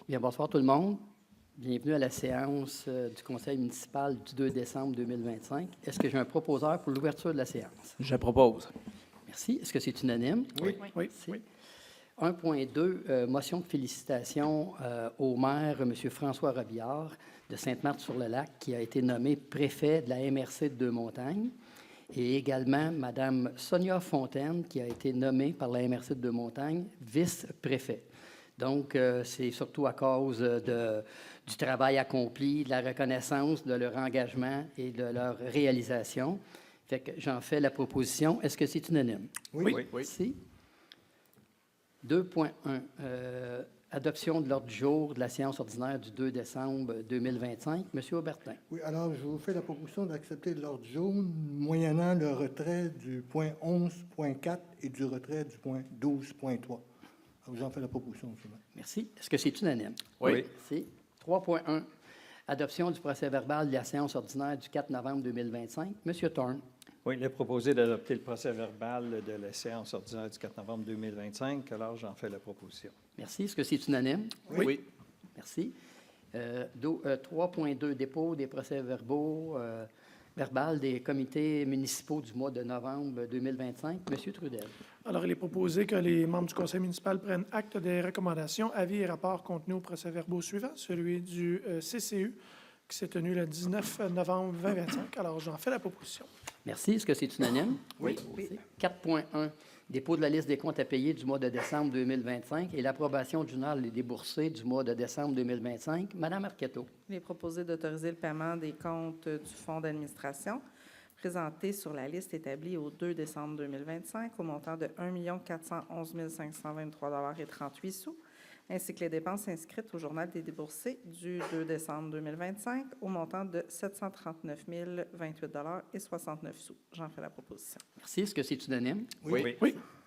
Bien, bonsoir tout le monde. Bienvenue à la séance du Conseil municipal du 2 décembre 2025. Est-ce que j'ai un proposeur pour l'ouverture de la séance? Je propose. Merci. Est-ce que c'est unanime? Oui. Merci. 1.2, motion de félicitations au maire, M. François Robillard, de Sainte-Marthe-sur-le-Lac, qui a été nommé préfet de la MRC de Deux-Montagnes, et également Mme Sonia Fontaine, qui a été nommée par la MRC de Deux-Montagnes vice-préfet. Donc, c'est surtout à cause du travail accompli, de la reconnaissance de leur engagement et de leur réalisation. Fait que j'en fais la proposition. Est-ce que c'est unanime? Oui. Merci. 2.1, adoption de l'ordre du jour de la séance ordinaire du 2 décembre 2025. Monsieur Aubertin. Oui, alors je vous fais la proposition d'accepter l'ordre du jour, moyennant le retrait du point 11.4 et du retrait du point 12.3. Alors, j'en fais la proposition, M. le maire. Merci. Est-ce que c'est unanime? Oui. Merci. 3.1, adoption du procès-verbal de la séance ordinaire du 4 novembre 2025. Monsieur Thorne. Oui, il est proposé d'adopter le procès-verbal de la séance ordinaire du 4 novembre 2025. Alors, j'en fais la proposition. Merci. Est-ce que c'est unanime? Oui. Merci. 3.2, dépôt des procès-verbaux verbal des comités municipaux du mois de novembre 2025. Monsieur Trudel. Alors, il est proposé que les membres du conseil municipal prennent acte des recommandations, avis et rapports contenus au procès-verbaux suivant, celui du CCU, qui s'est tenu le 19 novembre 2025. Alors, j'en fais la proposition. Merci. Est-ce que c'est unanime? Oui. Merci. 4.1, dépôt de la liste des comptes à payer du mois de décembre 2025 et l'approbation du journal des déboursés du mois de décembre 2025. Madame Arquetto. Il est proposé d'autoriser le paiement des comptes du fonds d'administration présentés sur la liste établie au 2 décembre 2025 au montant de 1 411 523,38 $, ainsi que les dépenses inscrites au journal des déboursés du 2 décembre 2025 au montant de 739 028,69 $. J'en fais la proposition. Merci. Est-ce que c'est unanime? Oui.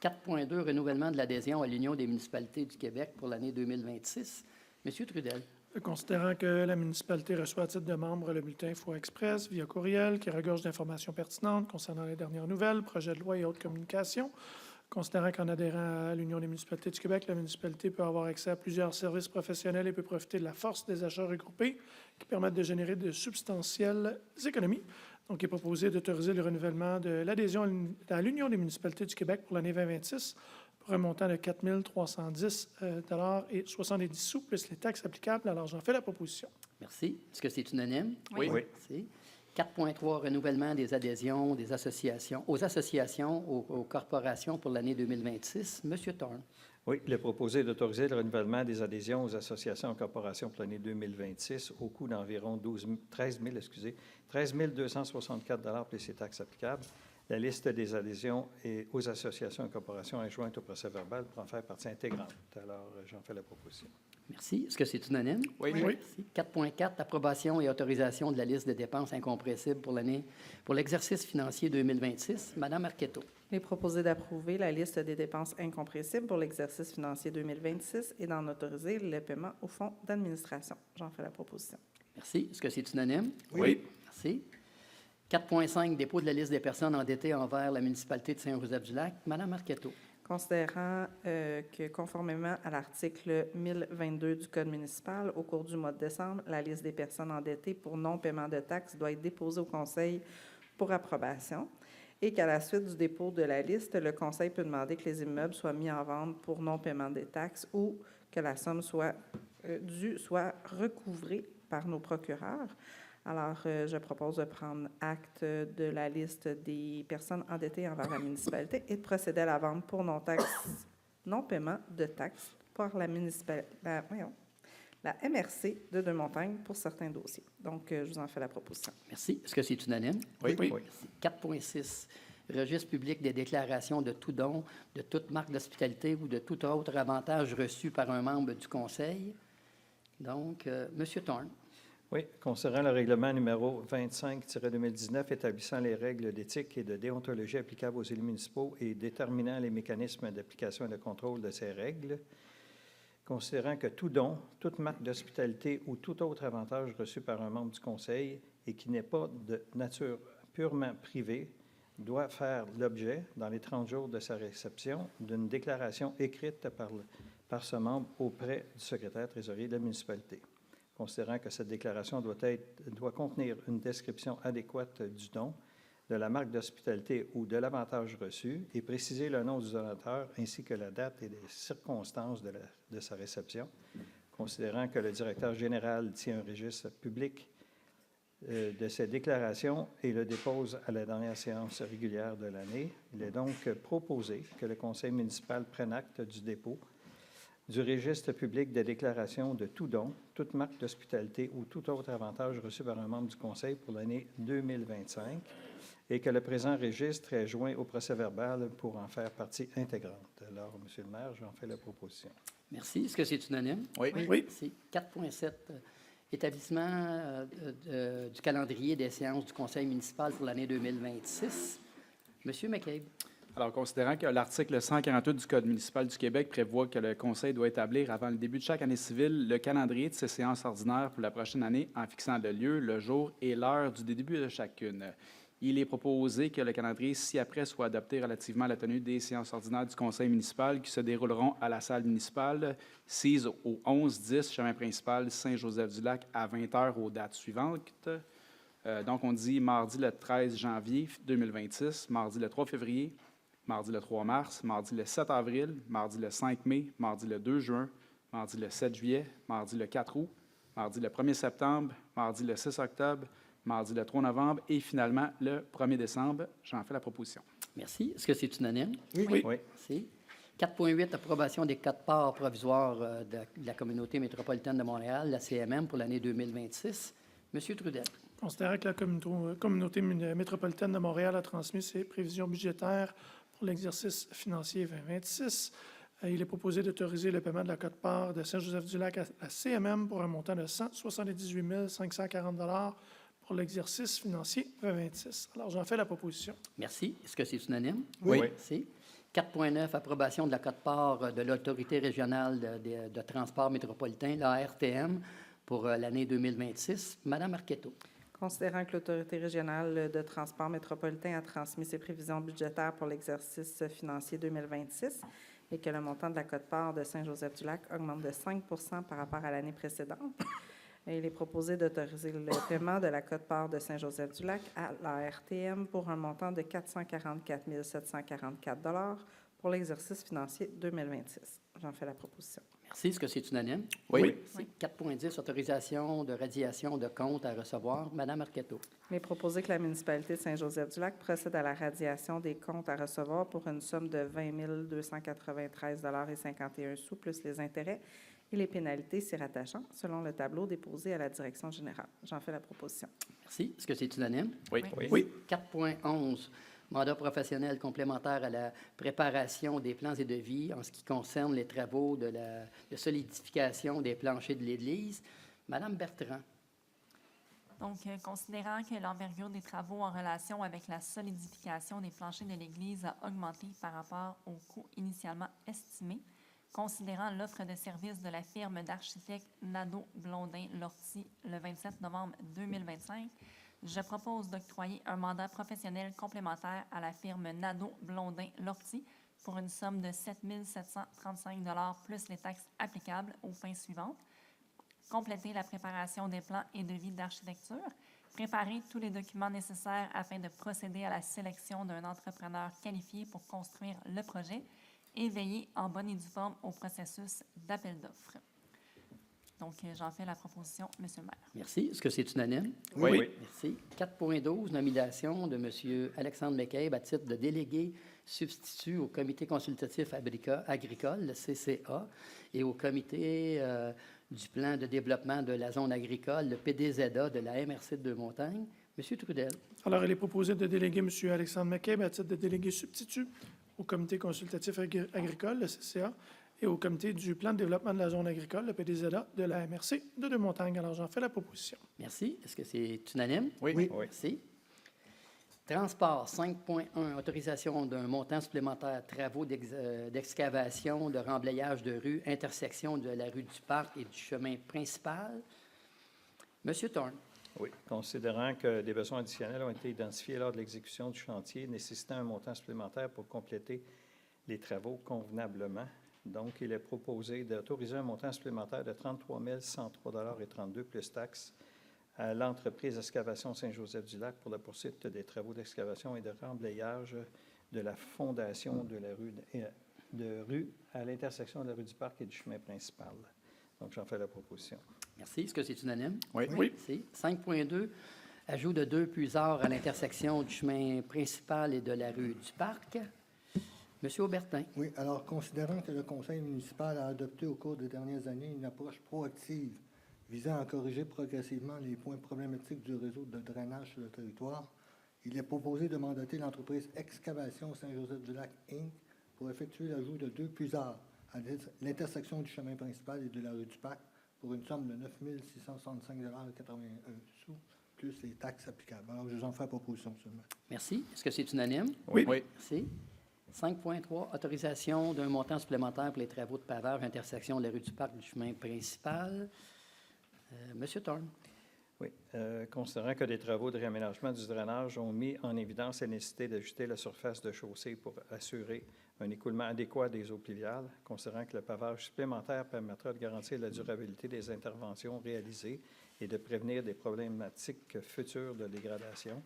4.2, renouvellement de l'adhésion à l'Union des municipalités du Québec pour l'année 2026. Monsieur Trudel. Considérant que la municipalité reçoit à titre de membre le bulletin Foi Express via courriel qui regorge d'informations pertinentes concernant les dernières nouvelles, projets de loi et autres communications, considérant qu'en adhérant à l'Union des municipalités du Québec, la municipalité peut avoir accès à plusieurs services professionnels et peut profiter de la force des achats regroupés qui permettent de générer de substantielles économies. Donc, il est proposé d'autoriser le renouvellement de l'adhésion à l'Union des municipalités du Québec pour l'année 2026 pour un montant de 4 310,70 $ plus les taxes applicables. Alors, j'en fais la proposition. Merci. Est-ce que c'est unanime? Oui. Merci. 4.3, renouvellement des adhésions des associations, aux corporations pour l'année 2026. Monsieur Thorne. Oui, il est proposé d'autoriser le renouvellement des adhésions aux associations et corporations pour l'année 2026 au coût d'environ 13 264 plus les taxes applicables. La liste des adhésions et aux associations et corporations est jointe au procès-verbal pour en faire partie intégrante. Alors, j'en fais la proposition. Merci. Est-ce que c'est unanime? Oui. Merci. 4.4, approbation et autorisation de la liste de dépenses incompressibles pour l'exercice financier 2026. Madame Arquetto. Il est proposé d'approuver la liste des dépenses incompressibles pour l'exercice financier 2026 et d'en autoriser le paiement au fonds d'administration. J'en fais la proposition. Merci. Est-ce que c'est unanime? Oui. Merci. 4.5, dépôt de la liste des personnes endettées envers la municipalité de Saint-Joseph-du-Lac. Madame Arquetto. Considérant que, conformément à l'article 1022 du Code municipal, au cours du mois de décembre, la liste des personnes endettées pour non-paiement de taxes doit être déposée au Conseil pour approbation et qu'à la suite du dépôt de la liste, le Conseil peut demander que les immeubles soient mis en vente pour non-paiement des taxes ou que la somme due soit recouvrée par nos procureurs. Alors, je propose de prendre acte de la liste des personnes endettées envers la municipalité et de procéder à la vente pour non-paiement de taxes par la MRC de Deux-Montagnes pour certains dossiers. Donc, je vous en fais la proposition. Merci. Est-ce que c'est unanime? Oui. Merci. 4.6, registre public des déclarations de tout don, de toute marque d'hospitalité ou de tout autre avantage reçu par un membre du Conseil. Donc, Monsieur Thorne. Oui, concernant le règlement numéro 25-2019 établissant les règles d'éthique et de déontologie applicables aux élus municipaux et déterminant les mécanismes d'application et de contrôle de ces règles, considérant que tout don, toute marque d'hospitalité ou tout autre avantage reçu par un membre du Conseil et qui n'est pas de nature purement privée doit faire l'objet, dans les 30 jours de sa réception, d'une déclaration écrite par ce membre auprès du secrétaire trésorier de la municipalité. Considérant que cette déclaration doit contenir une description adéquate du don, de la marque d'hospitalité ou de l'avantage reçu et préciser le nom du donateur ainsi que la date et les circonstances de sa réception. Considérant que le directeur général tient un registre public de ces déclarations et le dépose à la dernière séance régulière de l'année, il est donc proposé que le conseil municipal prenne acte du dépôt du registre public des déclarations de tout don, toute marque d'hospitalité ou tout autre avantage reçu par un membre du conseil pour l'année 2025 et que le présent registre est joint au procès-verbal pour en faire partie intégrante. Alors, Monsieur le maire, j'en fais la proposition. Merci. Est-ce que c'est unanime? Oui. Oui. C'est 4.7. Établissement du calendrier des séances du conseil municipal pour l'année 2026. Monsieur McCabe. Alors, considérant que l'article 148 du Code municipal du Québec prévoit que le Conseil doit établir avant le début de chaque année civile le calendrier de ses séances ordinaires pour la prochaine année en fixant le lieu, le jour et l'heure du début de chacune. Il est proposé que le calendrier ci-après soit adopté relativement à la tenue des séances ordinaires du Conseil municipal qui se dérouleront à la salle municipale, sise au 11-10, chemin principal Saint-Joseph-du-Lac, à 20 h aux dates suivantes. Donc, on dit mardi le 13 janvier 2026, mardi le 3 février, mardi le 3 mars, mardi le 7 avril, mardi le 5 mai, mardi le 2 juin, mardi le 7 juillet, mardi le 4 août, mardi le 1er septembre, mardi le 6 octobre, mardi le 3 novembre et finalement le 1er décembre. J'en fais la proposition. Merci. Est-ce que c'est unanime? Oui. Merci. 4.8, approbation des cotes-parts provisoires de la communauté métropolitaine de Montréal, la CMM, pour l'année 2026. Monsieur Trudel. Considérant que la communauté métropolitaine de Montréal a transmis ses prévisions budgétaires pour l'exercice financier 2026, il est proposé d'autoriser le paiement de la quote-part de Saint-Joseph-du-Lac à la CMM pour un montant de 178 540 $ pour l'exercice financier 2026. Alors, j'en fais la proposition. Merci. Est-ce que c'est unanime? Oui. Merci. 4.9, approbation de la quote-part de l'Autorité régionale de transport métropolitain, l'ARTM, pour l'année 2026. Madame Arquetto. Considérant que l'Autorité régionale de transport métropolitain a transmis ses prévisions budgétaires pour l'exercice financier 2026 et que le montant de la quote-part de Saint-Joseph-du-Lac augmente de 5 % par rapport à l'année précédente, il est proposé d'autoriser le paiement de la quote-part de Saint-Joseph-du-Lac à la RTM pour un montant de 444 744 $ pour l'exercice financier 2026. J'en fais la proposition. Merci. Est-ce que c'est unanime? Oui. C'est 4.10, autorisation de radiation de comptes à recevoir. Madame Arquetto. Il est proposé que la municipalité de Saint-Joseph-du-Lac procède à la radiation des comptes à recevoir pour une somme de 20 293,51 $ plus les intérêts et les pénalités s'y rattachant, selon le tableau déposé à la direction générale. J'en fais la proposition. Merci. Est-ce que c'est unanime? Oui. Oui. 4.11, mandat professionnel complémentaire à la préparation des plans et devis en ce qui concerne les travaux de solidification des planchers de l'Église. Madame Bertrand. Donc, considérant que l'envergure des travaux en relation avec la solidification des planchers de l'Église a augmenté par rapport au coût initialement estimé, considérant l'offre de services de la firme d'architectes Nadeau-Blondin-Lortie le 27 novembre 2025, je propose d'octroyer un mandat professionnel complémentaire à la firme Nadeau-Blondin-Lortie pour une somme de 7 735 $ plus les taxes applicables aux fins suivantes. Compléter la préparation des plans et devis d'architecture, préparer tous les documents nécessaires afin de procéder à la sélection d'un entrepreneur qualifié pour construire le projet et veiller en bonne et due forme au processus d'appel d'offres. Donc, j'en fais la proposition, Monsieur le maire. Merci. Est-ce que c'est unanime? Oui. Merci. 4.12, nomination de M. Alexandre McCabe à titre de délégué substitut au Comité consultatif agricole, le CCA, et au Comité du plan de développement de la zone agricole, le PDZA de la MRC de Deux-Montagnes. M. Trudel. Alors, il est proposé de déléguer M. Alexandre McCabe à titre de délégué substitut au Comité consultatif agricole, le CCA, et au Comité du plan de développement de la zone agricole, le PDZA, de la MRC de Deux-Montagnes. Alors, j'en fais la proposition. Merci. Est-ce que c'est unanime? Oui. Oui. Merci. Transport 5.1, autorisation d'un montant supplémentaire, travaux d'excavation, de remblayage de rue, intersection de la rue du Parc et du chemin principal. Monsieur Thorne. Oui. Considérant que des besoins additionnels ont été identifiés lors de l'exécution du chantier nécessitant un montant supplémentaire pour compléter les travaux convenablement, Donc, il est proposé d'autoriser un montant supplémentaire de 33 103,32 plus taxes à l'entreprise Excavation Saint-Joseph-du-Lac pour la poursuite des travaux d'excavation et de remblayage de la fondation de rue à l'intersection de la rue du Parc et du chemin principal. Donc, j'en fais la proposition. Merci. Est-ce que c'est unanime? Oui. Oui. Merci. 5.2, ajout de 2 puisards à l'intersection du chemin principal et de la rue du Parc. Monsieur Aubertin. Oui, alors, considérant que le conseil municipal a adopté au cours des dernières années une approche proactive visant à corriger progressivement les points problématiques du réseau de drainage sur le territoire, il est proposé de mandater l'entreprise Excavation Saint-Joseph-du-Lac, Inc. pour effectuer l'ajout de 2 puisards à l'intersection du chemin principal et de la rue du Parc pour une somme de 9 665,81 plus les taxes applicables. Alors, je vous en fais la proposition seulement. Merci. Est-ce que c'est unanime? Oui. Merci. 5.3, autorisation d'un montant supplémentaire pour les travaux de pavage intersection de la rue du Parc du chemin principal. Monsieur Thorne. Oui. Considérant que des travaux de réaménagement du drainage ont mis en évidence la nécessité d'ajuster la surface de chaussée pour assurer un écoulement adéquat des eaux pluviales, considérant que le pavage supplémentaire permettra de garantir la durabilité des interventions réalisées et de prévenir des problématiques futures de dégradation.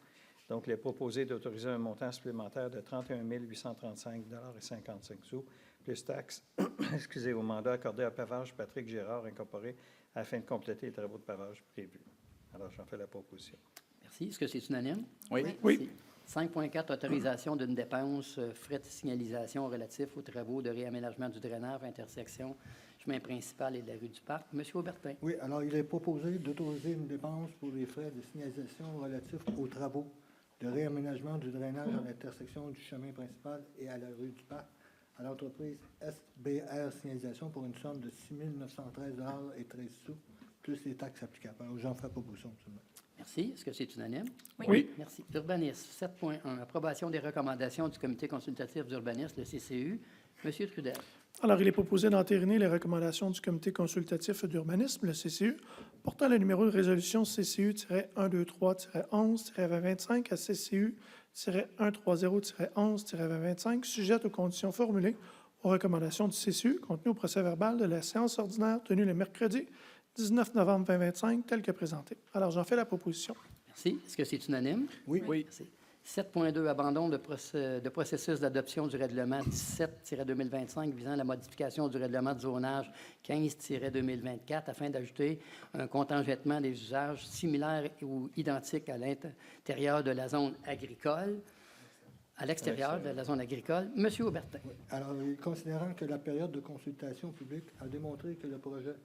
Donc, il est proposé d'autoriser un montant supplémentaire de 31 835,55 plus taxes au mandat accordé à Pavage Patrick Gérard Incorporé afin de compléter les travaux de pavage prévus. Alors, j'en fais la proposition. Merci. Est-ce que c'est unanime? Oui. Oui. Merci. 5.4, autorisation d'une dépense frais de signalisation relatifs aux travaux de réaménagement du drainage intersection chemin principal et de la rue du Parc. Monsieur Aubertin. Oui, alors, il est proposé d'autoriser une dépense pour les frais de signalisation relatifs aux travaux de réaménagement du drainage à l'intersection du chemin principal et à la rue du Parc à l'entreprise SBR Signalisation pour une somme de 6 913,13 plus les taxes applicables. Alors, j'en fais la proposition seulement. Merci. Est-ce que c'est unanime? Oui. Merci. Urbanisme, 7.1, approbation des recommandations du Comité consultatif d'urbanisme, le CCU. Monsieur Trudel. Alors, il est proposé d'entériner les recommandations du Comité consultatif d'urbanisme, le CCU, portant le numéro de résolution CCU-123-11-2025 à CCU-130-11-2025, sujette aux conditions formulées aux recommandations du CCU contenues au procès-verbal de la séance ordinaire tenue le mercredi 19 novembre 2025, tel que présenté. Alors, j'en fais la proposition. Merci. Est-ce que c'est unanime? Oui. Oui. Merci. 7.2, abandon de processus d'adoption du règlement 17-2025 visant la modification du règlement de zonage 15-2024 afin d'ajouter un contingentement des usages similaires ou identiques à l'intérieur de la zone agricole. À l'extérieur de la zone agricole. Monsieur Aubertin. Oui. Alors, considérant que la période de consultation publique a démontré que le projet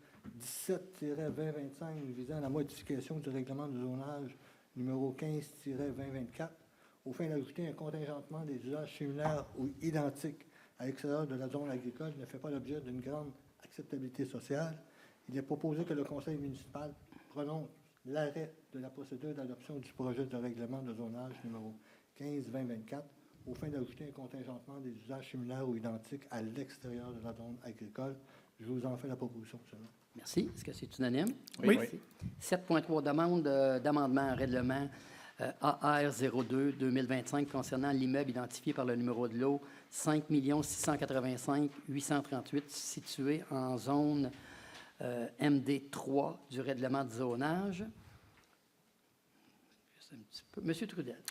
17-2025 visant la modification du règlement de zonage numéro 15-2024 au fin d'ajouter un contingentement des usages similaires ou identiques à l'extérieur de la zone agricole ne fait pas l'objet d'une grande acceptabilité sociale, il est proposé que le conseil municipal prononce l'arrêt de la procédure d'adoption du projet de règlement de zonage numéro 15-2024 au fin d'ajouter un contingentement des usages similaires ou identiques à l'extérieur de la zone agricole. Je vous en fais la proposition seulement. Merci. Est-ce que c'est unanime? Oui. Merci. 7.3, demande d'amendement à règlement AR02-2025 concernant l'immeuble identifié par le numéro de lot 5 685 838 situé en zone MD3 du règlement de zonage. Juste un petit peu. Monsieur Trudel.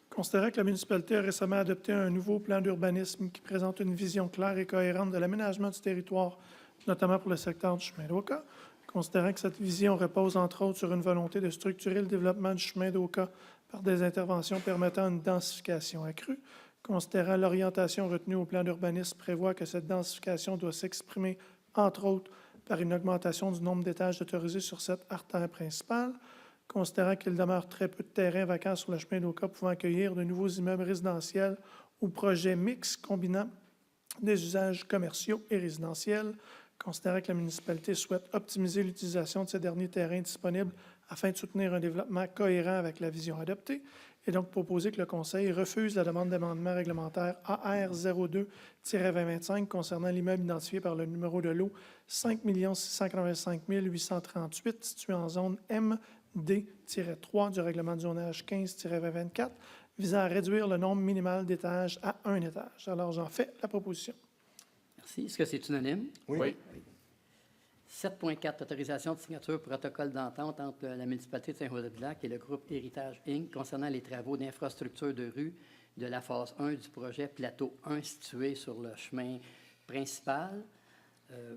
Considérant que la municipalité a récemment adopté un nouveau plan d'urbanisme qui présente une vision claire et cohérente de l'aménagement du territoire, notamment pour le secteur du chemin d'Oka, considérant que cette vision repose entre autres sur une volonté de structurer le développement du chemin d'Oka par des interventions permettant une densification accrue, considérant l'orientation retenue au plan d'urbanisme prévoit que cette densification doit s'exprimer entre autres par une augmentation du nombre d'étages autorisés sur cette artère principale, considérant qu'il demeure très peu de terrains vacants sur le chemin d'Oka pouvant accueillir de nouveaux immeubles résidentiels ou projets mixtes combinant des usages commerciaux et résidentiels, considérant que la municipalité souhaite optimiser l'utilisation de ces derniers terrains disponibles afin de soutenir un développement cohérent avec la vision adoptée, et donc proposer que le Conseil refuse la demande d'amendement réglementaire AR02-2025 concernant l'immeuble identifié par le numéro de lot 5 685 838 situé en zone MD-3 du règlement de zonage 15-2024 visant à réduire le nombre minimal d'étages à un étage. Alors, j'en fais la proposition. Merci. Est-ce que c'est unanime? Oui. 7.4, autorisation de signature protocole d'entente entre la municipalité de Saint-Joseph-du-Lac et le groupe Héritage Inc. concernant les travaux d'infrastructure de rue de la phase 1 du projet Plateau 1 situé sur le chemin principal.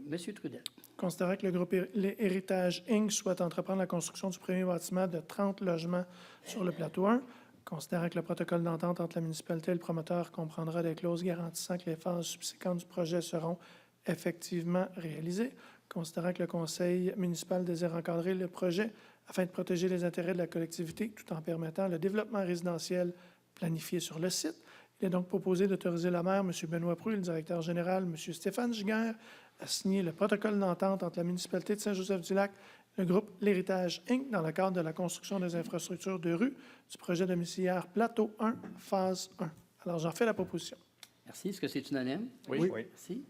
Monsieur Trudel. Considérant que le groupe Héritage Inc. souhaite entreprendre la construction du premier bâtiment de 30 logements sur le plateau 1, considérant que le protocole d'entente entre la municipalité et le promoteur comprendra des clauses garantissant que les phases subséquentes du projet seront effectivement réalisées, considérant que le conseil municipal désire encadrer le projet afin de protéger les intérêts de la collectivité tout en permettant le développement résidentiel planifié sur le site, il est donc proposé d'autoriser le maire, M. Benoît Proulx, et le directeur général, M. Stéphane Giguère, à signer le protocole d'entente entre la municipalité de Saint-Joseph-du-Lac et le groupe L'Héritage Inc. dans le cadre de la construction des infrastructures de rue du projet domiciliaire Plateau 1, phase 1. Alors, j'en fais la proposition. Merci. Est-ce que c'est unanime? Oui. Merci.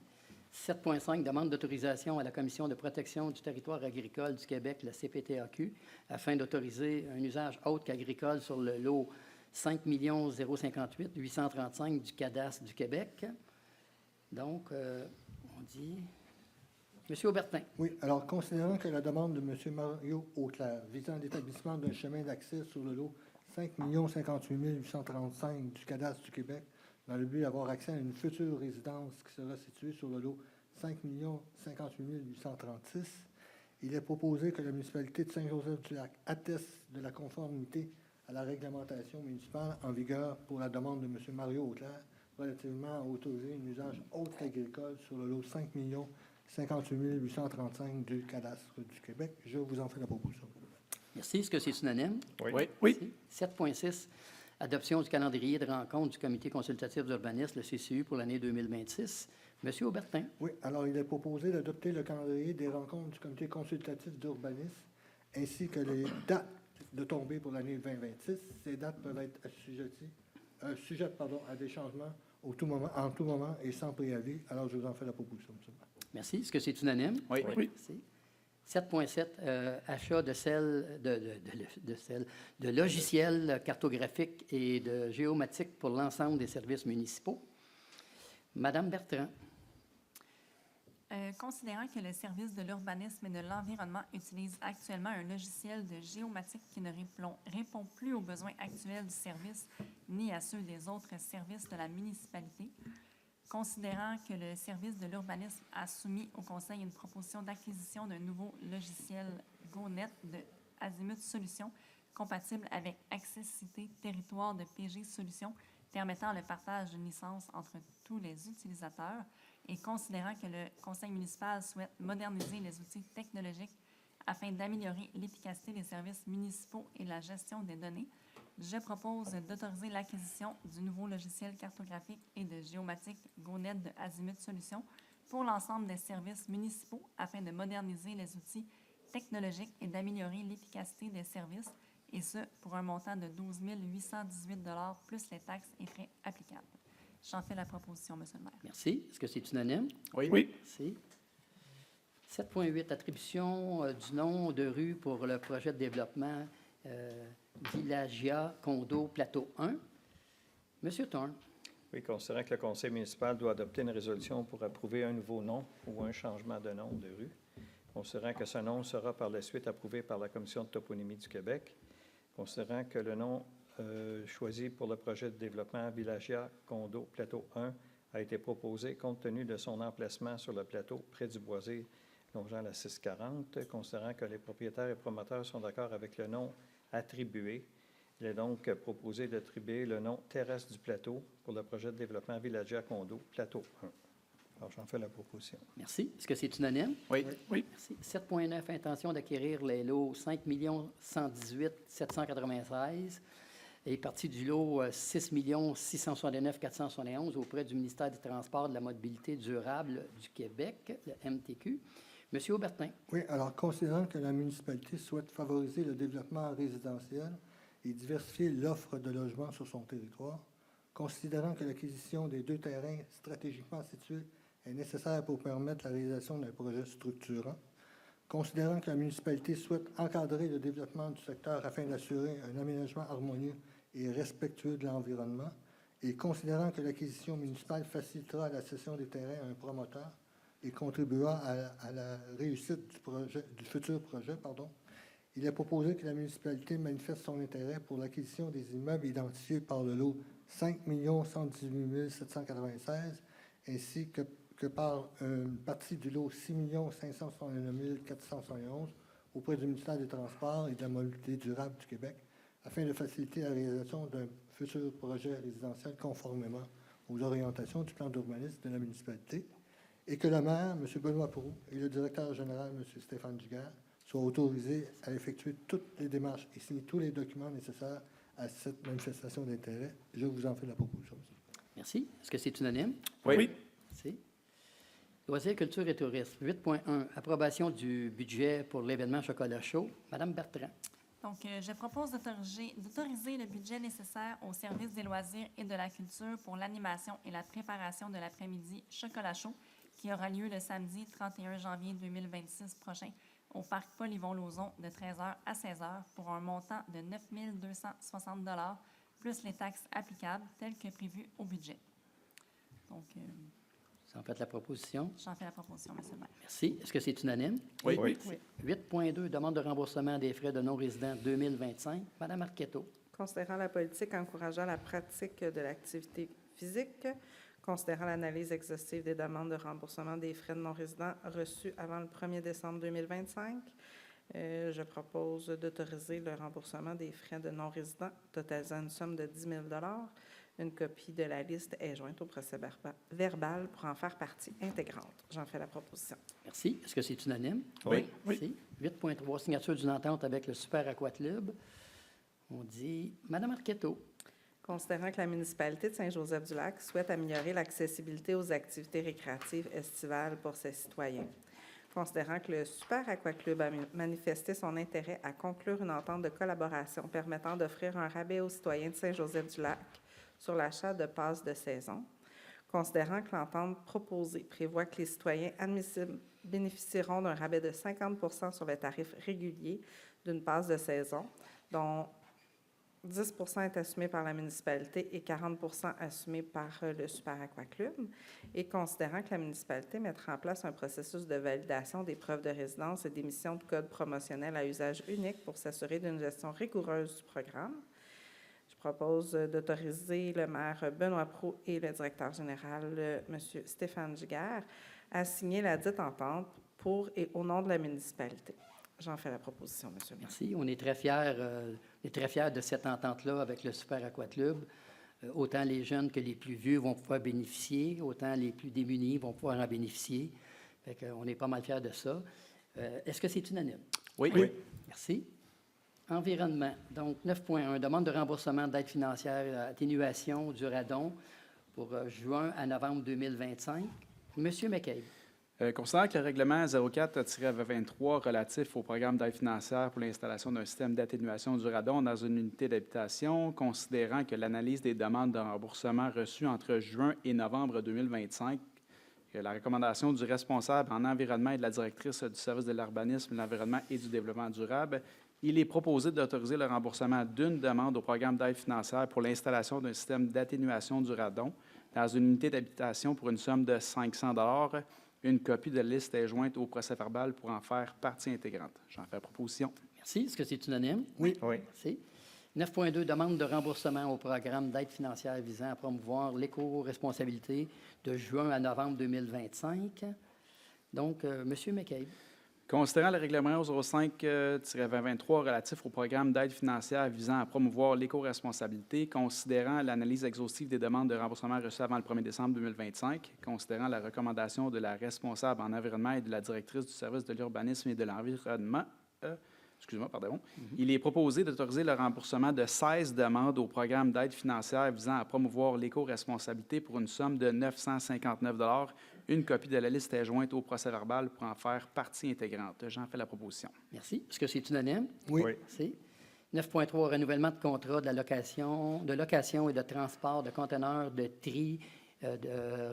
7.5, demande d'autorisation à la Commission de protection du territoire agricole du Québec, la CPTAQ, afin d'autoriser un usage autre qu'agricole sur le lot 5 058 835 du cadastre du Québec. Donc, on dit... Monsieur Aubertin. Oui, alors considérant que la demande de M. Mario Auclair visant l'établissement d'un chemin d'accès sur le lot 5 058 835 du cadastre du Québec, dans le but d'avoir accès à une future résidence qui sera située sur le lot 5 058 836, il est proposé que la municipalité de Saint-Joseph-du-Lac atteste de la conformité à la réglementation municipale en vigueur pour la demande de M. Mario Auclair relativement à autoriser un usage autre qu'agricole sur le lot 5 058 835 du cadastre du Québec. Je vous en fais la proposition. Merci. Est-ce que c'est unanime? Oui. Oui. 7.6, adoption du calendrier de rencontre du Comité consultatif d'urbanisme, le CCU, pour l'année 2026. Monsieur Aubertin. Oui, alors il est proposé d'adopter le calendrier des rencontres du Comité consultatif d'urbanisme ainsi que les dates de tombée pour l'année 2026. Ces dates peuvent être sujettes à des changements en tout moment et sans préavis. Alors, je vous en fais la proposition. Merci. Est-ce que c'est unanime? Oui. Oui. Merci. 7.7, achat de logiciels cartographiques et de géomatiques pour l'ensemble des services municipaux. Madame Bertrand. Considérant que le service de l'urbanisme et de l'environnement utilise actuellement un logiciel de géomatique qui ne répond plus aux besoins actuels du service ni à ceux des autres services de la municipalité, considérant que le service de l'urbanisme a soumis au Conseil une proposition d'acquisition d'un nouveau logiciel GoNet de Azimut Solutions compatible avec Accessibilité Territoire de PG Solutions permettant le partage d'une licence entre tous les utilisateurs, et considérant que le conseil municipal souhaite moderniser les outils technologiques afin d'améliorer l'efficacité des services municipaux et la gestion des données, je propose d'autoriser l'acquisition du nouveau logiciel cartographique et de géomatique GoNet de Azimut Solutions pour l'ensemble des services municipaux afin de moderniser les outils technologiques et d'améliorer l'efficacité des services, et ce, pour un montant de 12 818 $ plus les taxes et frais applicables. J'en fais la proposition, Monsieur le maire. Merci. Est-ce que c'est unanime? Oui. Oui. Merci. 7.8, attribution du nom de rue pour le projet de développement Villagia Condo Plateau 1. Monsieur Thorne. Oui, considérant que le conseil municipal doit adopter une résolution pour approuver un nouveau nom ou un changement de nom de rue, considérant que ce nom sera par la suite approuvé par la Commission de toponymie du Québec, considérant que le nom choisi pour le projet de développement Villagia Condo Plateau 1 a été proposé compte tenu de son emplacement sur le plateau près du boisé longeant la 640, considérant que les propriétaires et promoteurs sont d'accord avec le nom attribué. Il est donc proposé d'attribuer le nom Terrasse du Plateau pour le projet de développement Villagia Condo Plateau 1. Alors, j'en fais la proposition. Merci. Est-ce que c'est unanime? Oui. Oui. Merci. 7.9, intention d'acquérir les lots 5 118 796 et partie du lot 6 669 471 auprès du ministère des Transports et de la Mobilité durable du Québec, le MTQ. Monsieur Aubertin. Oui, alors considérant que la municipalité souhaite favoriser le développement résidentiel et diversifier l'offre de logements sur son territoire, considérant que l'acquisition des 2 terrains stratégiquement situés est nécessaire pour permettre la réalisation d'un projet structurant, considérant que la municipalité souhaite encadrer le développement du secteur afin d'assurer un aménagement harmonieux et respectueux de l'environnement, Et considérant que l'acquisition municipale facilitera la cession des terrains à un promoteur et contribuera à la réussite du futur projet, il est proposé que la municipalité manifeste son intérêt pour l'acquisition des immeubles identifiés par le lot 5 118 796 ainsi que par une partie du lot 6 569 471 auprès du ministère des Transports et de la Mobilité durable du Québec, afin de faciliter la réalisation d'un futur projet résidentiel conformément aux orientations du plan d'urbanisme de la municipalité, et que le maire, M. Benoît Proulx, et le directeur général, M. Stéphane Giguère, soient autorisés à effectuer toutes les démarches et signer tous les documents nécessaires à cette manifestation d'intérêt. Je vous en fais la proposition. Merci. Est-ce que c'est unanime? Oui. Merci. Loisirs, culture et tourisme. 8.1, approbation du budget pour l'événement Chocolat chaud. Madame Bertrand. Donc, je propose d'autoriser le budget nécessaire au service des loisirs et de la culture pour l'animation et la préparation de l'après-midi Chocolat chaud qui aura lieu le samedi 31 janvier 2026 prochain au parc Paul-Yvon Lauzon de 13h à 16h pour un montant de 9 260 $ plus les taxes applicables telles que prévues au budget. Donc, Vous en faites la proposition. j'en fais la proposition, M. le maire. Merci. Est-ce que c'est unanime? Oui. 8.2, demande de remboursement des frais de non-résidents 2025. Madame Arquetto. Considérant la politique encourageant la pratique de l'activité physique, considérant l'analyse exhaustive des demandes de remboursement des frais de non-résidents reçus avant le 1er décembre 2025, je propose d'autoriser le remboursement des frais de non-résidents totalisant une somme de 10 000 $. Une copie de la liste est jointe au procès verbal pour en faire partie intégrante. J'en fais la proposition. Merci. Est-ce que c'est unanime? Oui. Merci. 8.3, signature d'une entente avec le Super Aquaclub. On dit Madame Arquetto. Considérant que la municipalité de Saint-Joseph-du-Lac souhaite améliorer l'accessibilité aux activités récréatives estivales pour ses citoyens. Considérant que le Super Aquaclub a manifesté son intérêt à conclure une entente de collaboration permettant d'offrir un rabais aux citoyens de Saint-Joseph-du-Lac sur l'achat de passes de saison. Considérant que l'entente proposée prévoit que les citoyens admissibles bénéficieront d'un rabais de 50 % sur le tarif régulier d'une passe de saison, dont 10 % est assumé par la municipalité et 40 % assumé par le Super Aquaclub, et considérant que la municipalité mettra en place un processus de validation des preuves de résidence et d'émission de codes promotionnels à usage unique pour s'assurer d'une gestion rigoureuse du programme, je propose d'autoriser le maire Benoît Proulx et le directeur général, M. Stéphane Giguère, à signer la dite entente pour et au nom de la municipalité. J'en fais la proposition, M. le maire. Merci. On est très fiers de cette entente-là avec le Super Aquaclub. Autant les jeunes que les plus vieux vont pouvoir bénéficier, autant les plus démunis vont pouvoir en bénéficier. Fait qu'on est pas mal fiers de ça. Est-ce que c'est unanime? Oui. Merci. Environnement. Donc, 9.1, demande de remboursement d'aide financière atténuation du radon pour juin à novembre 2025. Monsieur McCabe. Considérant que le règlement 04-23 relatif au programme d'aide financière pour l'installation d'un système d'atténuation du radon dans une unité d'habitation, considérant que l'analyse des demandes de remboursement reçues entre juin et novembre 2025, que la recommandation du responsable en environnement et de la directrice du service de l'urbanisme, de l'environnement et du développement durable, il est proposé d'autoriser le remboursement d'une demande au programme d'aide financière pour l'installation d'un système d'atténuation du radon dans une unité d'habitation pour une somme de 500 $. Une copie de la liste est jointe au procès-verbal pour en faire partie intégrante. J'en fais proposition. Merci. Est-ce que c'est unanime? Oui. Merci. 9.2, demande de remboursement au programme d'aide financière visant à promouvoir l'éco-responsabilité de juin à novembre 2025. Donc, Monsieur McCabe. Considérant le règlement 05-2023 relatif au programme d'aide financière visant à promouvoir l'éco-responsabilité, considérant l'analyse exhaustive des demandes de remboursement reçues avant le 1er décembre 2025, considérant la recommandation de la responsable en environnement et de la directrice du service de l'urbanisme et de l'environnement, il est proposé d'autoriser le remboursement de 16 demandes au programme d'aide financière visant à promouvoir l'éco-responsabilité pour une somme de 959 $. Une copie de la liste est jointe au procès-verbal pour en faire partie intégrante. J'en fais la proposition. Merci. Est-ce que c'est unanime? Oui. Merci. 9.3, renouvellement de contrat de location et de transport de conteneurs de tri, de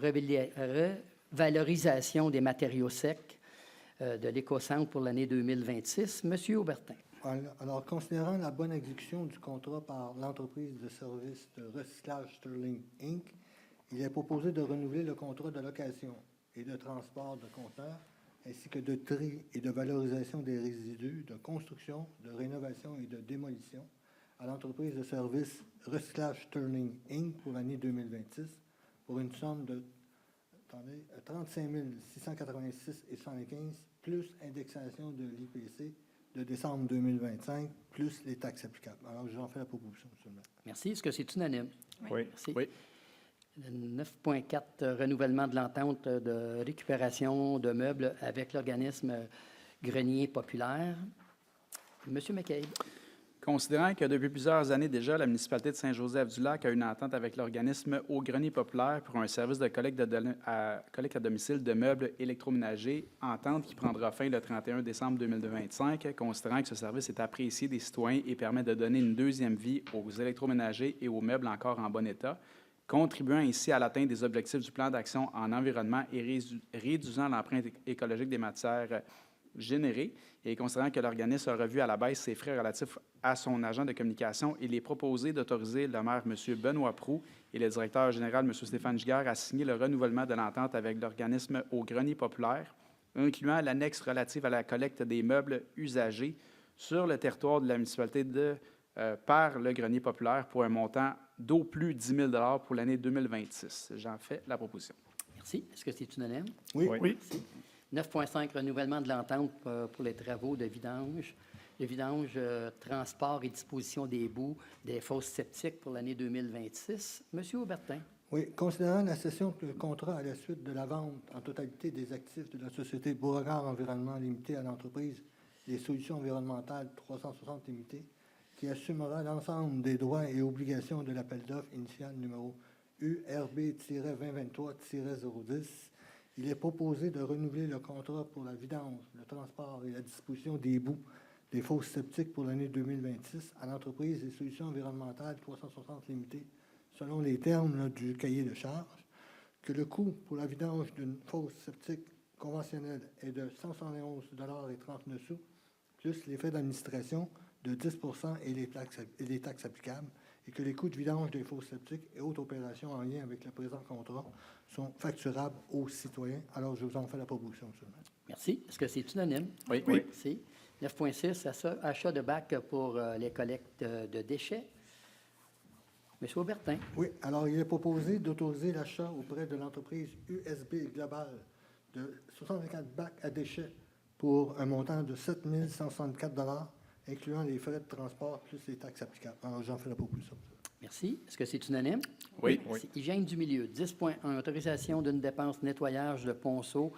revalorisation des matériaux secs de l'Écocentre pour l'année 2026. Monsieur Aubertin. Alors, considérant la bonne exécution du contrat par l'entreprise de services de recyclage Sterling Inc., il est proposé de renouveler le contrat de location et de transport de conteneurs, ainsi que de tri et de valorisation des résidus, de construction, de rénovation et de démolition à l'entreprise de services Recyclage Sterling Inc. pour l'année 2026 pour une somme de 35 686,75 plus indexation de l'IPC de décembre 2025, plus les taxes applicables. Alors, j'en fais la proposition, M. le maire. Merci. Est-ce que c'est unanime? Oui. Merci. Oui. Le 9.4, renouvellement de l'entente de récupération de meubles avec l'organisme Grenier Populaire. Monsieur McCabe. Considérant que depuis plusieurs années déjà, la municipalité de Saint-Joseph-du-Lac a une entente avec l'organisme Au Grenier Populaire pour un service de collecte à domicile de meubles électroménagers, entente qui prendra fin le 31 décembre 2025, considérant que ce service est apprécié des citoyens et permet de donner une deuxième vie aux électroménagers et aux meubles encore en bon état, contribuant ainsi à l'atteinte des objectifs du plan d'action en environnement et réduisant l'empreinte écologique des matières générées. Et considérant que l'organisme a revu à la baisse ses frais relatifs à son agent de communication, il est proposé d'autoriser le maire M. Benoît Proulx et le directeur général M. Stéphane Giguère à signer le renouvellement de l'entente avec l'organisme Au Grenier Populaire, incluant l'annexe relative à la collecte des meubles usagés sur le territoire de la municipalité par le Grenier Populaire pour un montant d'au plus 10 000 $ pour l'année 2026. J'en fais la proposition. Merci. Est-ce que c'est unanime? Oui. Oui. 9.5, renouvellement de l'entente pour les travaux de vidange. Le vidange, transport et disposition des boues des fosses septiques pour l'année 2026. Monsieur Aubertin. Oui, considérant la cession de contrat à la suite de la vente en totalité des actifs de la société Beauregard Environnement Limité à l'entreprise des solutions environnementales 360 Limité, qui assumera l'ensemble des droits et obligations de l'appel d'offres initial numéro URB-2023-010, il est proposé de renouveler le contrat pour la vidange, le transport et la disposition des boues des fosses septiques pour l'année 2026 à l'entreprise des solutions environnementales 360 Limité, selon les termes là, du cahier de charge, que le coût pour la vidange d'une fosse septique conventionnelle est de 171,39 $, plus les frais d'administration de 10 % et les taxes applicables, et que les coûts de vidange des fosses septiques et autres opérations en lien avec le présent contrat sont facturables aux citoyens. Alors, je vous en fais la proposition, M. le maire. Merci. Est-ce que c'est unanime? Oui. Merci. 9.6, achat de bacs pour les collectes de déchets. Monsieur Aubertin. Oui, alors il est proposé d'autoriser l'achat auprès de l'entreprise USB Global de 64 bacs à déchets pour un montant de 7 164 $, incluant les frais de transport plus les taxes applicables. Alors, j'en fais la proposition. Merci. Est-ce que c'est unanime? Oui. Merci. Hygiène du milieu. 10.1, autorisation d'une dépense nettoyage de ponceaux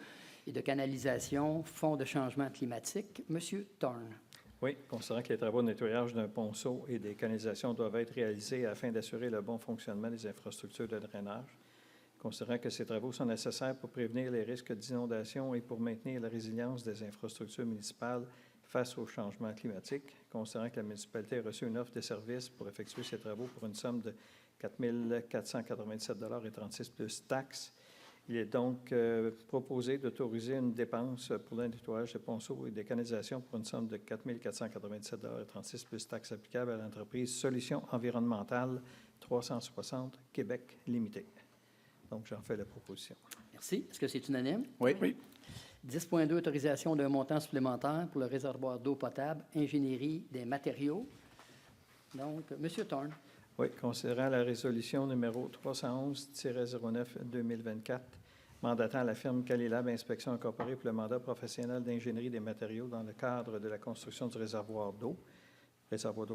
et de canalisation, fonds de changement climatique. Monsieur Thorne. Oui, considérant que les travaux de nettoyage d'un ponceau et des canalisations doivent être réalisés afin d'assurer le bon fonctionnement des infrastructures de drainage, considérant que ces travaux sont nécessaires pour prévenir les risques d'inondation et pour maintenir la résilience des infrastructures municipales face au changement climatique, considérant que la municipalité a reçu une offre de service pour effectuer ces travaux pour une somme de 4 497,36 $ plus taxes. Il est donc proposé d'autoriser une dépense pour le nettoyage de ponceaux et de canalisations pour une somme de 4 497,36 $ plus taxes applicables à l'entreprise Solutions environnementales 360 Québec Limité. Donc, j'en fais la proposition. Merci. Est-ce que c'est unanime? Oui. 10.2, autorisation d'un montant supplémentaire pour le réservoir d'eau potable, ingénierie des matériaux. Donc, Monsieur Thorne. Oui, considérant la résolution numéro 311-09-2024, mandatant la firme Calilab Inspection Incorporée pour le mandat professionnel d'ingénierie des matériaux dans le cadre de la construction du réservoir d'eau